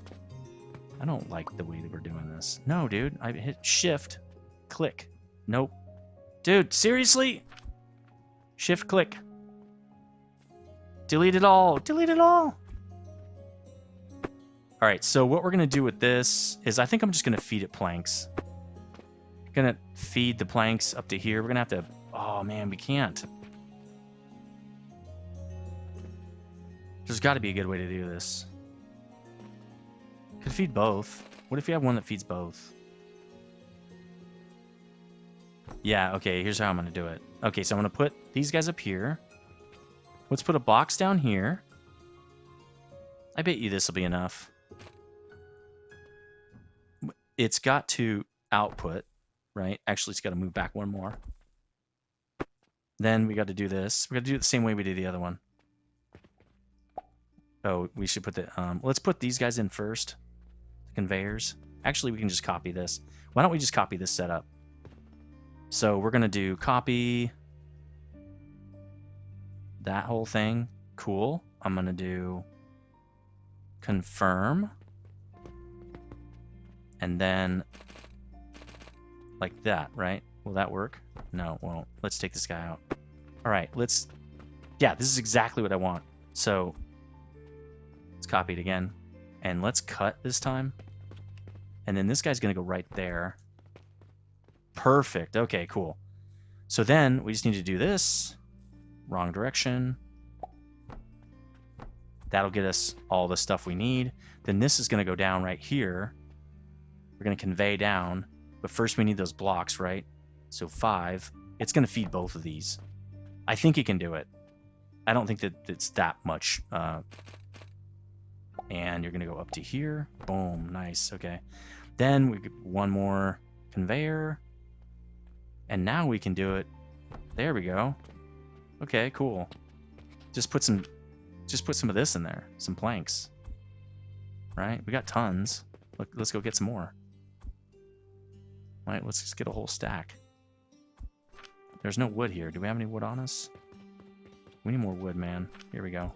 I don't like the way that we're doing this. No, dude, I hit shift, click. Nope. Dude, seriously? Shift, click. Delete it all. Delete it all. All right, so what we're going to do with this is I think I'm just going to feed it planks. Going to feed the planks up to here. We're going to have to... Oh, man, we can't. There's got to be a good way to do this. Could feed both. What if you have one that feeds both? Yeah, okay, here's how I'm going to do it. Okay, so I'm going to put these guys up here. Let's put a box down here. I bet you this will be enough. It's got to output, right? Actually, it's got to move back one more. Then we got to do this. We got to do it the same way we did the other one. Oh, we should put the... let's put these guys in first. The conveyors. Actually, we can just copy this. Why don't we just copy this setup? So we're going to do copy that whole thing. Cool. I'm going to do confirm. And then like that, right? Will that work? No, it won't. Let's take this guy out. All right, let's... Yeah, this is exactly what I want. So let's copy it again. And let's cut this time. And then this guy's going to go right there. Perfect. Okay, cool. So then we just need to do this. Wrong direction. That'll get us all the stuff we need. Then this is going to go down right here. We're going to convey down. But first we need those blocks, right? So 5. It's going to feed both of these. I think it can do it. I don't think that it's that much. And you're going to go up to here. Boom. Nice. Okay. Then we get one more conveyor. And now we can do it. There we go. Okay, cool. Just put some of this in there. Some planks. Right? We got tons. Look, let's go get some more. All right, let's just get a whole stack. There's no wood here. Do we have any wood on us? We need more wood, man. Here we go.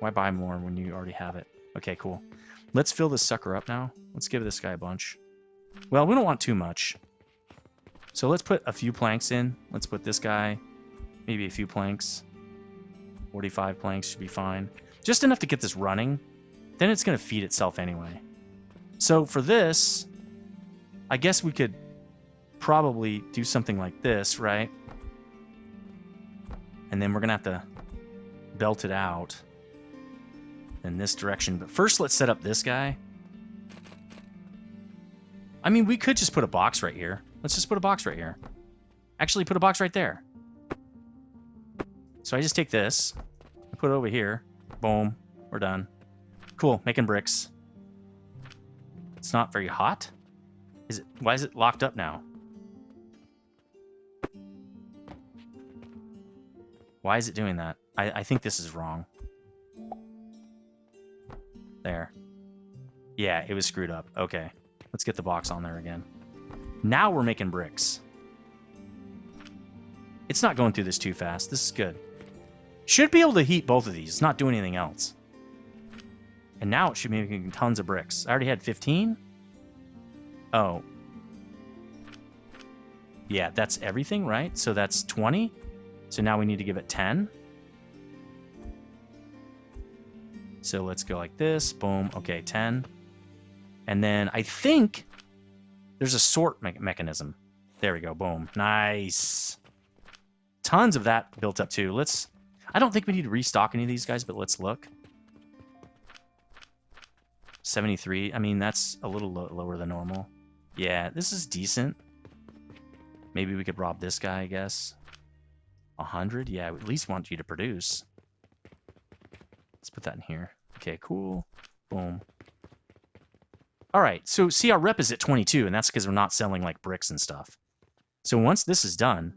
Why buy more when you already have it? Okay, cool. Let's fill this sucker up now. Let's give this guy a bunch. Well, we don't want too much. So let's put a few planks in. Let's put this guy, maybe a few planks. 45 planks should be fine. Just enough to get this running. Then it's going to feed itself anyway. So for this, I guess we could probably do something like this, right? And then we're going to have to belt it out in this direction. But first, let's set up this guy. I mean, we could just put a box right here. Let's just put a box right here. Actually, put a box right there. So I just take this, put it over here. Boom. We're done. Cool. Making bricks. It's not very hot. Is it? Why is it locked up now? Why is it doing that? I think this is wrong. There. Yeah, it was screwed up. Okay. Let's get the box on there again. Now we're making bricks. It's not going through this too fast. This is good. Should be able to heat both of these. Not do anything else. And now it should be making tons of bricks. I already had 15. Oh. Yeah, that's everything, right? So that's 20. So now we need to give it 10. So let's go like this. Boom. Okay, 10. And then I think there's a sort mechanism. There we go. Boom. Nice. Tons of that built up too. I don't think we need to restock any of these guys, but let's look. 73. I mean, that's a little lower than normal. Yeah, this is decent. Maybe we could rob this guy, I guess. 100? Yeah, we at least want you to produce. Let's put that in here. Okay, cool. Boom. All right, so see, our rep is at 22, and that's because we're not selling, like, bricks and stuff. So once this is done...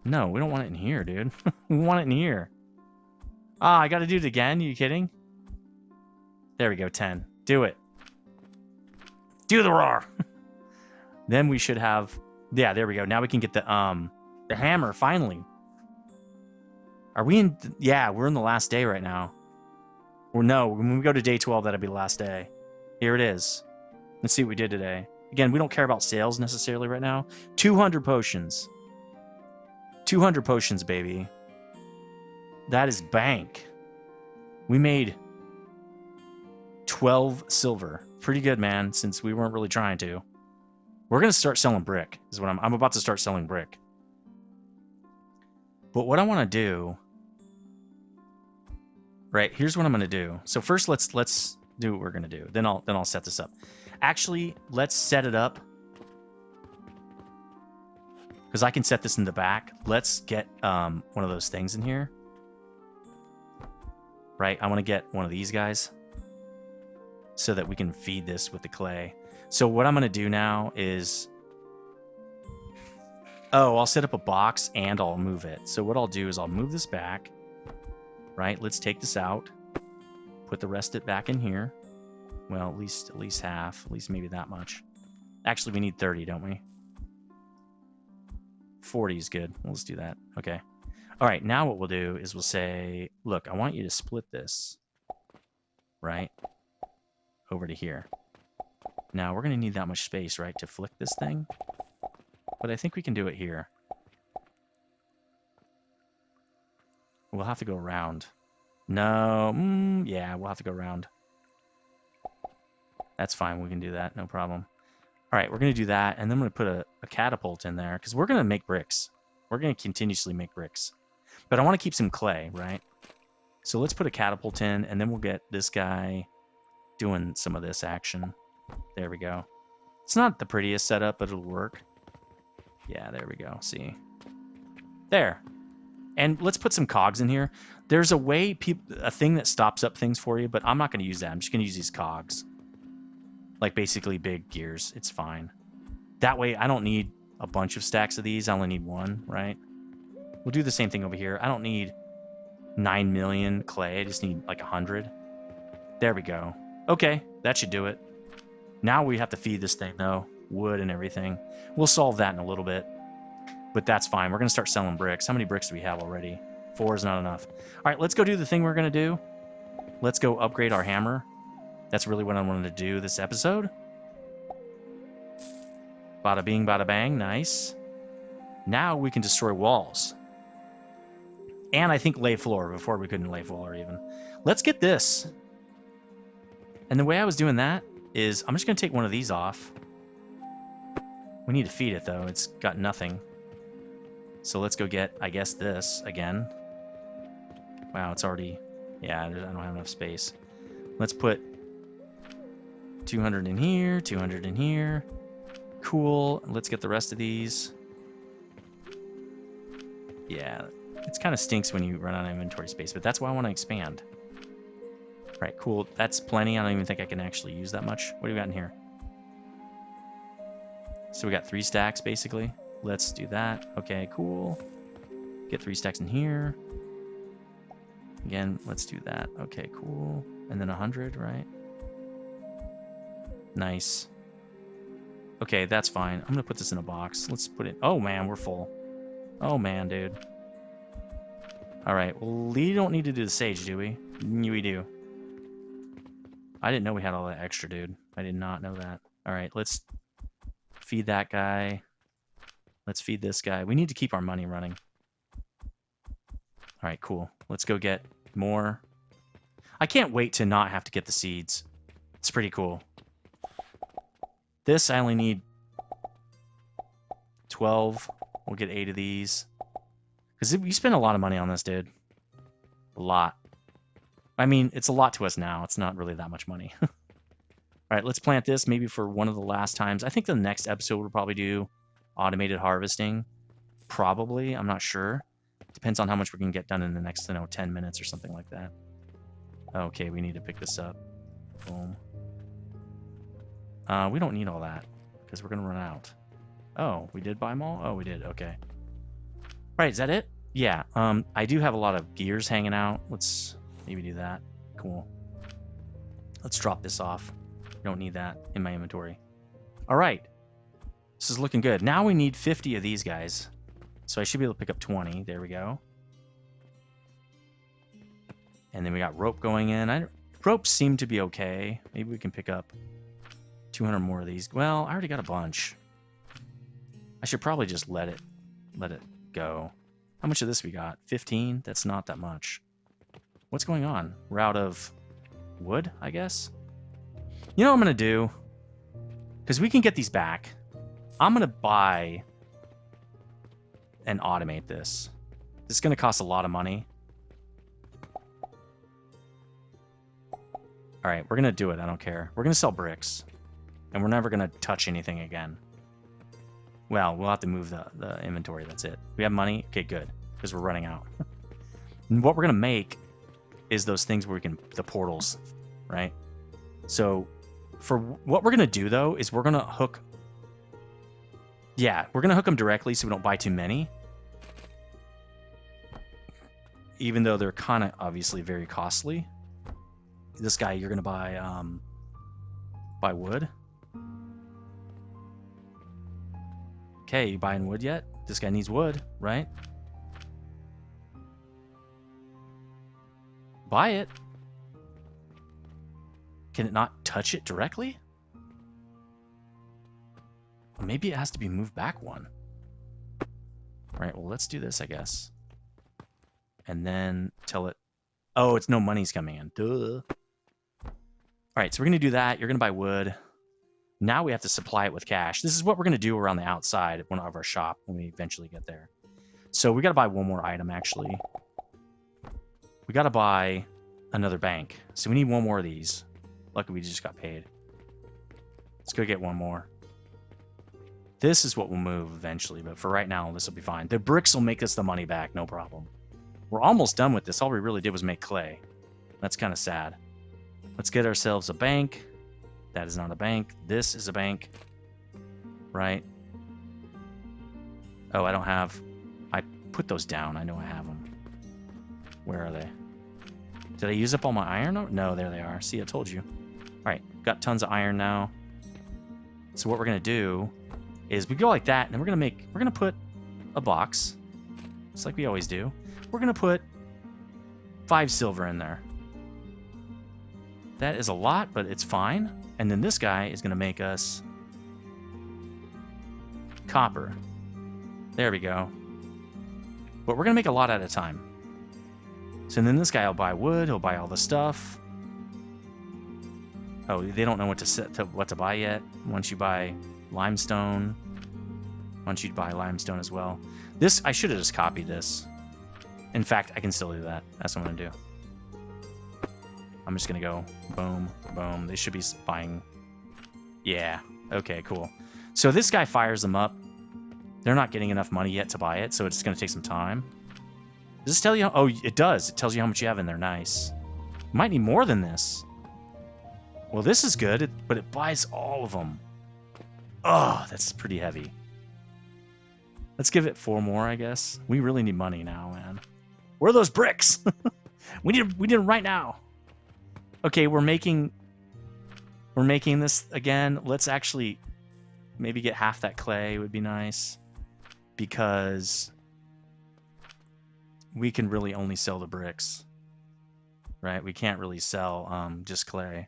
No, we don't want it in here, dude. We want it in here. Ah, I got to do it again? Are you kidding? There we go, 10. Do it. Do the roar! Then we should have... Yeah, there we go. Now we can get the hammer, finally. Are we in... Yeah, we're in the last day right now. Or no, when we go to day 12, that'll be the last day. Here it is. Let's see what we did today. Again, we don't care about sales necessarily right now. 200 potions. 200 potions, baby. That is bank. We made 12 silver. Pretty good, man, since we weren't really trying to. We're going to start selling brick. Is what I'm about to start selling brick. But what I want to do... Right, here's what I'm going to do. So first, let's do what we're going to do. Then I'll set this up. Actually, let's set it up. Because I can set this in the back. Let's get one of those things in here. Right, I want to get one of these guys. So that we can feed this with the clay. So what I'm going to do now is... Oh, I'll set up a box and I'll move it. So what I'll do is I'll move this back. Right, let's take this out. Put the rest of it back in here. Well, at least half. At least maybe that much. Actually, we need 30, don't we? 40 is good. Let's do that. Okay. All right, now what we'll do is we'll say, look, I want you to split this. Right? Over to here. Now, we're going to need that much space, right, to flick this thing. But I think we can do it here. We'll have to go around. No, yeah, we'll have to go around. That's fine, we can do that, no problem. All right, we're going to do that, and then I'm going to put a catapult in there, because we're going to make bricks. We're going to continuously make bricks. But I want to keep some clay, right? So let's put a catapult in, and then we'll get this guy doing some of this action. There we go. It's not the prettiest setup, but it'll work. Yeah, there we go, see. There. And let's put some cogs in here. There's a way, a thing that stops up things for you, but I'm not going to use that. I'm just going to use these cogs. Like basically big gears. It's fine. That way I don't need a bunch of stacks of these. I only need one, right? We'll do the same thing over here. I don't need 9 million clay. I just need like 100. There we go. Okay, that should do it. Now we have to feed this thing though. Wood and everything. We'll solve that in a little bit. But that's fine. We're going to start selling bricks. How many bricks do we have already? 4 is not enough. All right, let's go do the thing we're going to do. Let's go upgrade our hammer. That's really what I wanted to do this episode. Bada bing, bada bang. Nice. Now we can destroy walls. And I think lay floor. Before we couldn't lay floor even. Let's get this. And the way I was doing that is I'm just going to take one of these off. We need to feed it, though. It's got nothing. So let's go get, I guess, this again. Wow, it's already... Yeah, I don't have enough space. Let's put 200 in here, 200 in here. Cool. Let's get the rest of these. Yeah, it kind of stinks when you run out of inventory space, but that's why I want to expand. All right, cool. That's plenty. I don't even think I can actually use that much. What do we got in here? So we got 3 stacks, basically. Let's do that. Okay, cool. Get 3 stacks in here. Again, let's do that. Okay, cool. And then 100, right? Nice. Okay, that's fine. I'm going to put this in a box. Let's put it... Oh, man, we're full. Oh, man, dude. All right, well, we don't need to do the sage, do we? We do. I didn't know we had all that extra, dude. I did not know that. All right, let's feed that guy. Let's feed this guy. We need to keep our money running. All right, cool. Let's go get more. I can't wait to not have to get the seeds. It's pretty cool. This, I only need 12. We'll get 8 of these. Because we spend a lot of money on this, dude. A lot. I mean, it's a lot to us now. It's not really that much money. All right, let's plant this maybe for one of the last times. I think the next episode we'll probably do automated harvesting. Probably. I'm not sure. Depends on how much we can get done in the next, 10 minutes or something like that. Okay, we need to pick this up. Boom. We don't need all that because we're going to run out. Oh, we did buy them all? Oh, we did. Okay. Right, is that it? Yeah. I do have a lot of gears hanging out. Let's maybe do that. Cool. Let's drop this off. Don't need that in my inventory. All right. This is looking good. Now we need 50 of these guys. So I should be able to pick up 20. There we go. And then we got rope going in. Ropes seem to be okay. Maybe we can pick up 200 more of these. Well, I already got a bunch. I should probably just let it go. How much of this we got? 15? That's not that much. What's going on? We're out of wood, I guess? You know what I'm going to do? Because we can get these back. I'm going to buy and automate this. This is going to cost a lot of money. All right, we're going to do it. I don't care. We're going to sell bricks. And we're never going to touch anything again. Well, we'll have to move the inventory. That's it. We have money? Okay, good. Because we're running out. And what we're going to make is those things where we can... The portals, right? So, for what we're going to do, though, is we're going to hook... Yeah, we're going to hook them directly so we don't buy too many. Even though they're kind of obviously very costly. This guy, you're going to buy wood. Okay, you buying wood yet? This guy needs wood, right? Buy it. Can it not touch it directly? Or maybe it has to be moved back one. All right, well, let's do this, I guess. And then tell it... Oh, it's no money's coming in. Duh. All right, so we're going to do that. You're going to buy wood. Now we have to supply it with cash. This is what we're going to do around the outside of our shop when we eventually get there. So we got to buy one more item, actually. We got to buy another bank. So we need one more of these. Luckily, we just got paid. Let's go get one more. This is what we'll move eventually, but for right now, this will be fine. The bricks will make us the money back, no problem. We're almost done with this. All we really did was make clay. That's kind of sad. Let's get ourselves a bank. That is not a bank. This is a bank. Right? Oh, I don't have... I put those down. I know I have them. Where are they? Did I use up all my iron? No, there they are. See, I told you. All right, got tons of iron now. So what we're going to do is we go like that, and then we're going to put a box, just like we always do. We're going to put 5 silver in there. That is a lot, but it's fine. And then this guy is going to make us copper. There we go. But we're going to make a lot at a time. So then this guy will buy wood. He'll buy all the stuff. Oh, they don't know what to buy yet. Once you buy limestone, once you buy limestone as well. This, I should have just copied this. In fact, I can still do that. That's what I'm gonna do. I'm just gonna go boom, boom. They should be buying. Yeah. Okay, cool. So this guy fires them up. They're not getting enough money yet to buy it, so it's gonna take some time. Does this tell you? Oh, it does. It tells you how much you have in there. Nice. You might need more than this. Well, this is good, but it buys all of them. Oh, that's pretty heavy. Let's give it 4 more, I guess. We really need money now, man. Where are those bricks? we need them right now. Okay, we're making this again. Let's actually maybe get half that clay would be nice, because we can really only sell the bricks, right? We can't really sell just clay.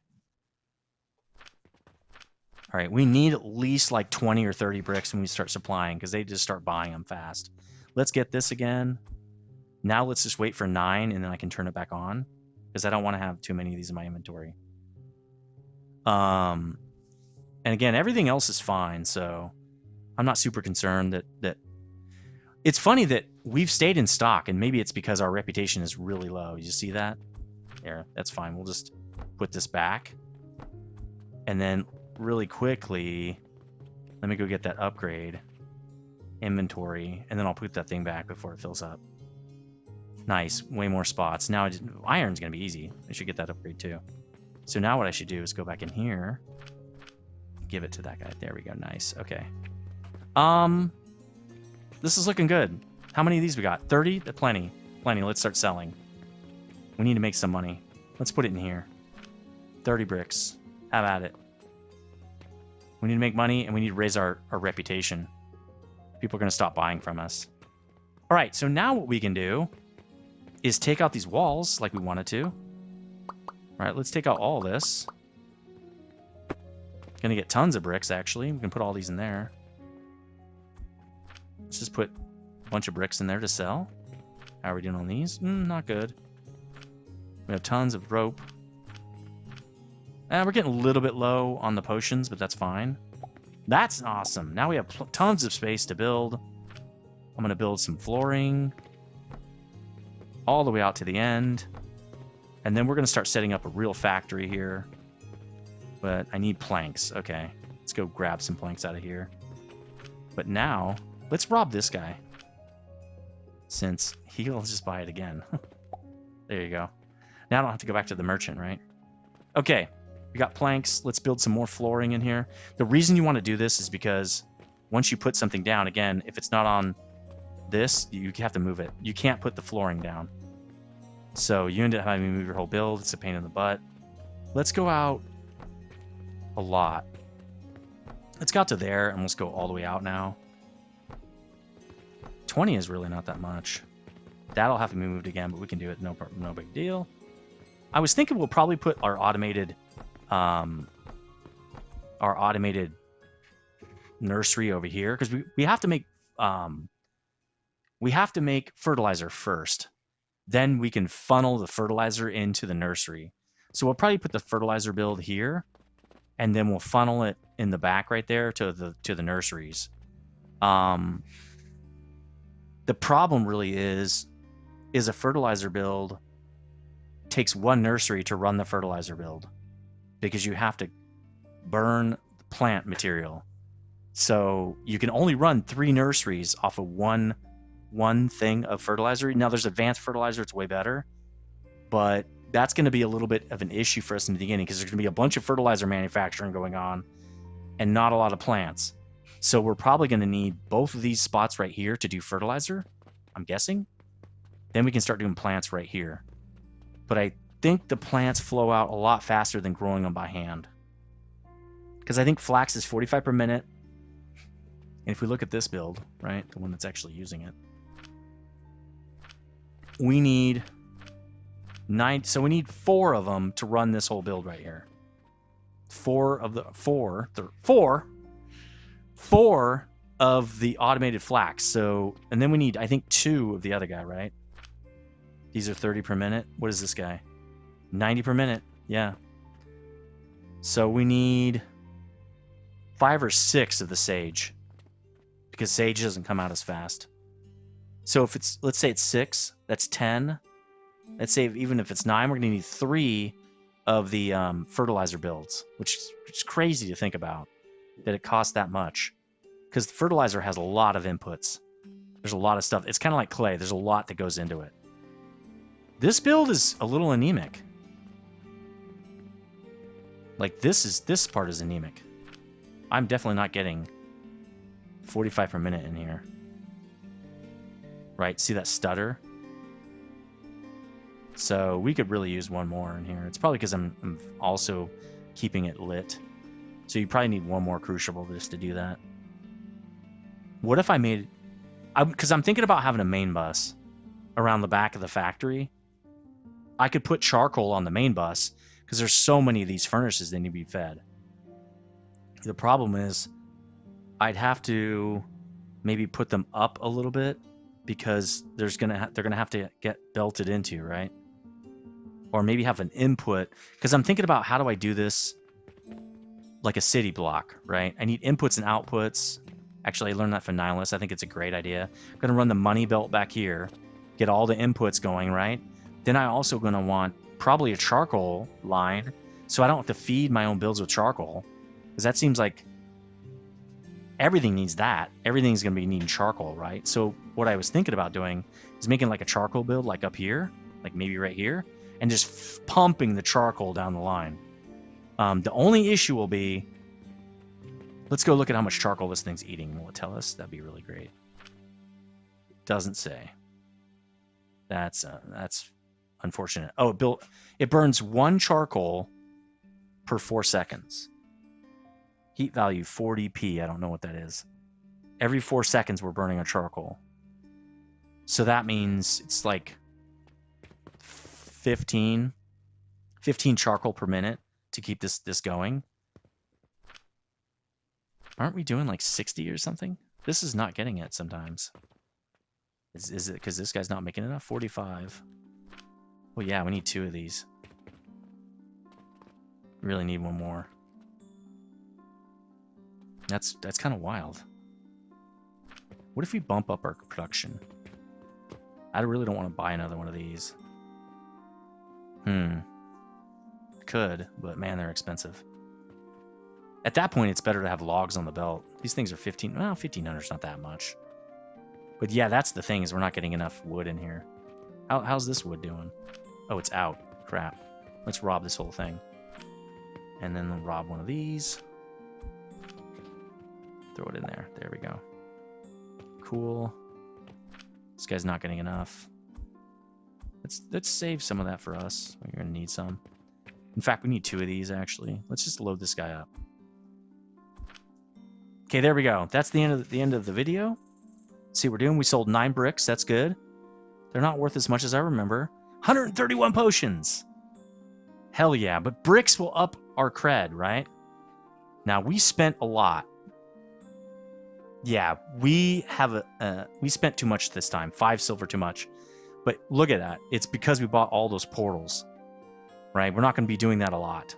All right, we need at least like 20 or 30 bricks when we start supplying, because they just start buying them fast. Let's get this again. Now let's just wait for 9, and then I can turn it back on, because I don't want to have too many of these in my inventory. And again, everything else is fine, so I'm not super concerned that... It's funny that we've stayed in stock, and maybe it's because our reputation is really low. You see that? There, that's fine. We'll just put this back. And then really quickly, let me go get that upgrade inventory, and then I'll put that thing back before it fills up. Nice, way more spots. Now iron's gonna be easy. I should get that upgrade too. So now what I should do is go back in here, give it to that guy. There we go. Nice. Okay. This is looking good. How many of these we got? 30? Plenty. Plenty. Let's start selling. We need to make some money. Let's put it in here. 30 bricks. Have at it. We need to make money, and we need to raise our reputation. People are going to stop buying from us. All right, so now what we can do is take out these walls like we wanted to. All right, let's take out all this. Going to get tons of bricks, actually. We can put all these in there. Let's just put a bunch of bricks in there to sell. How are we doing on these? Not good. We have tons of rope. We're getting a little bit low on the potions, but that's fine. That's awesome. Now we have tons of space to build. I'm going to build some flooring all the way out to the end. And then we're going to start setting up a real factory here. But I need planks. Okay, let's go grab some planks out of here. But now, let's rob this guy, since he'll just buy it again. There you go. Now I don't have to go back to the merchant, right? Okay. We got planks. Let's build some more flooring in here. The reason you want to do this is because once you put something down, again, if it's not on this, you have to move it. You can't put the flooring down. So you end up having to move your whole build. It's a pain in the butt. Let's go out a lot. Let's go out to there, and let's go all the way out now. 20 is really not that much. That'll have to be moved again, but we can do it. No problem, no big deal. I was thinking we'll probably put our automated nursery over here, because we have to make fertilizer first. Then we can funnel the fertilizer into the nursery. So we'll probably put the fertilizer build here, and then we'll funnel it in the back right there to the nurseries. The problem really is a fertilizer build takes one nursery to run the fertilizer build, because you have to burn plant material. So you can only run 3 nurseries off of one thing of fertilizer. Now there's advanced fertilizer, it's way better, but that's going to be a little bit of an issue for us in the beginning, because there's going to be a bunch of fertilizer manufacturing going on and not a lot of plants. So we're probably going to need both of these spots right here to do fertilizer, I'm guessing. Then we can start doing plants right here. But I think the plants flow out a lot faster than growing them by hand, because I think flax is 45 per minute. And if we look at this build, right, the one that's actually using it, we need 9. So we need 4 of them to run this whole build right here. 4 of the automated flax. So, and then we need, I think, 2 of the other guy, right? These are 30 per minute. What is this guy? 90 per minute. Yeah. So we need 5 or 6 of the sage, because sage doesn't come out as fast. So if it's, let's say it's 6, that's 10. Let's say even if it's 9, we're gonna need 3 of the fertilizer builds, which is crazy to think about, that it costs that much. Because the fertilizer has a lot of inputs. There's a lot of stuff. It's kind of like clay. There's a lot that goes into it. This build is a little anemic. Like this part is anemic. I'm definitely not getting 45 per minute in here. Right? See that stutter? So we could really use one more in here. It's probably because I'm also keeping it lit. So you probably need one more crucible just to do that. What if I made... Because I'm thinking about having a main bus around the back of the factory. I could put charcoal on the main bus because there's so many of these furnaces that need to be fed. The problem is I'd have to maybe put them up a little bit because they're gonna have to get belted into, right? Or maybe have an input, because I'm thinking about how do I do this like a city block, right? I need inputs and outputs. Actually, I learned that from Nihilus. I think it's a great idea. I'm going to run the money belt back here, get all the inputs going, right? Then I also going to want probably a charcoal line, so I don't have to feed my own builds with charcoal, because that seems like everything needs that. Everything's going to be needing charcoal, right? So what I was thinking about doing is making like a charcoal build like up here, like maybe right here, and just pumping the charcoal down the line. The only issue will be, let's go look at how much charcoal this thing's eating. Will it tell us? That'd be really great. Doesn't say. That's unfortunate. Oh, it burns 1 charcoal per 4 seconds. Heat value 40p. I don't know what that is. Every 4 seconds we're burning a charcoal. So that means it's like 15 charcoal per minute to keep this going. Aren't we doing like 60 or something? This is not getting it sometimes. Is it because this guy's not making enough? 45. Well, yeah, we need 2 of these. We really need 1 more. That's kind of wild. What if we bump up our production? I really don't want to buy another one of these. Could, but man, they're expensive. At that point, it's better to have logs on the belt. These things are 15. Well, 1,500 is not that much. But yeah, that's the thing, is we're not getting enough wood in here. How's this wood doing? Oh, it's out. Crap. Let's rob this whole thing. And then we'll rob one of these. Throw it in there. There we go. Cool. This guy's not getting enough. Let's save some of that for us. We're going to need some. In fact, we need 2 of these, actually. Let's just load this guy up. Okay, there we go. That's the end of the video. Let's see what we're doing. We sold 9 bricks. That's good. They're not worth as much as I remember. 131 potions. Hell yeah. But bricks will up our cred, right? Now, we spent a lot. Yeah, we spent too much this time. 5 silver too much. But look at that. It's because we bought all those portals. Right? We're not going to be doing that a lot.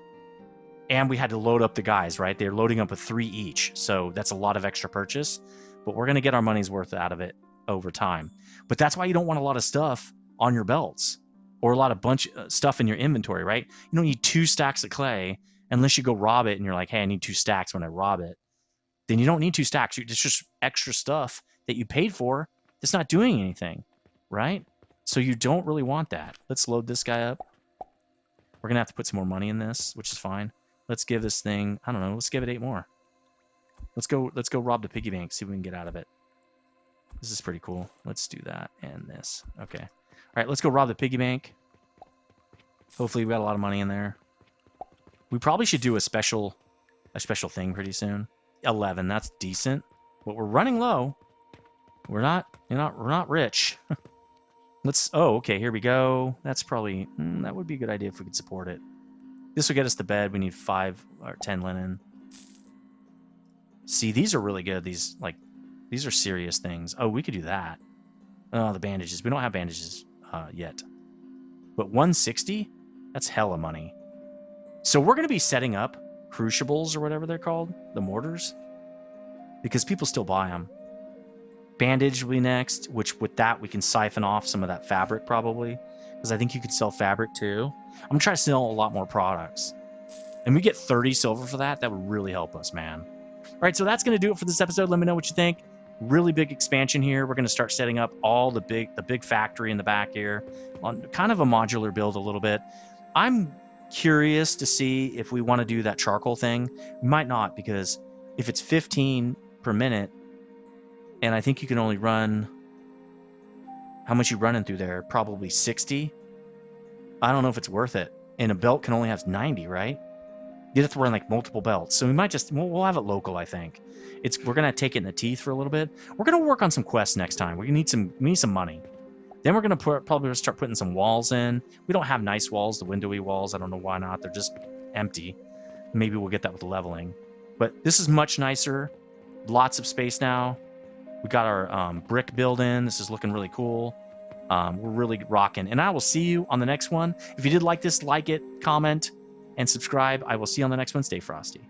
And we had to load up the guys, right? They're loading up with 3 each. So that's a lot of extra purchase. But we're going to get our money's worth out of it over time. But that's why you don't want a lot of stuff on your belts. Or a lot of stuff in your inventory, right? You don't need 2 stacks of clay unless you go rob it and you're like, hey, I need 2 stacks when I rob it. Then you don't need 2 stacks. It's just extra stuff that you paid for that's not doing anything, right? So you don't really want that. Let's load this guy up. We're going to have to put some more money in this, which is fine. Let's give this thing, I don't know, let's give it 8 more. Let's go rob the piggy bank, see what we can get out of it. This is pretty cool. Let's do that and this. Okay. All right, let's go rob the piggy bank. Hopefully we got a lot of money in there. We probably should do a special thing pretty soon. 11, that's decent. But we're running low. We're not rich. Okay, here we go. That's probably, that would be a good idea if we could support it. This will get us to bed. We need 5 or 10 linen. See, these are really good. These are serious things. Oh, we could do that. Oh, the bandages. We don't have bandages yet. But 160? That's hella money. So we're going to be setting up crucibles or whatever they're called, the mortars, because people still buy them. Bandage will be next, which with that we can siphon off some of that fabric probably, because I think you could sell fabric too. I'm gonna try to sell a lot more products, and we get 30 silver for that. That would really help us, man. All right, so that's gonna do it for this episode. Let me know what you think. Really big expansion here. We're gonna start setting up all the big factory in the back here on kind of a modular build a little bit. I'm curious to see if we want to do that charcoal thing. We might not, because if it's 15 per minute, and I think you can only run, how much you running through there? Probably 60. I don't know if it's worth it. And a belt can only have 90, right? You'd have to run like multiple belts. So we might just, we'll have it local, I think. We're gonna take it in the teeth for a little bit. We're gonna work on some quests next time. We need some money. Then we're gonna probably start putting some walls in. We don't have nice walls, the windowy walls. I don't know why not. They're just empty. Maybe we'll get that with leveling. But this is much nicer. Lots of space now. We got our brick build in. This is looking really cool. We're really rocking. And I will see you on the next one. If you did like this, like it, comment, and subscribe. I will see you on the next one. Stay frosty.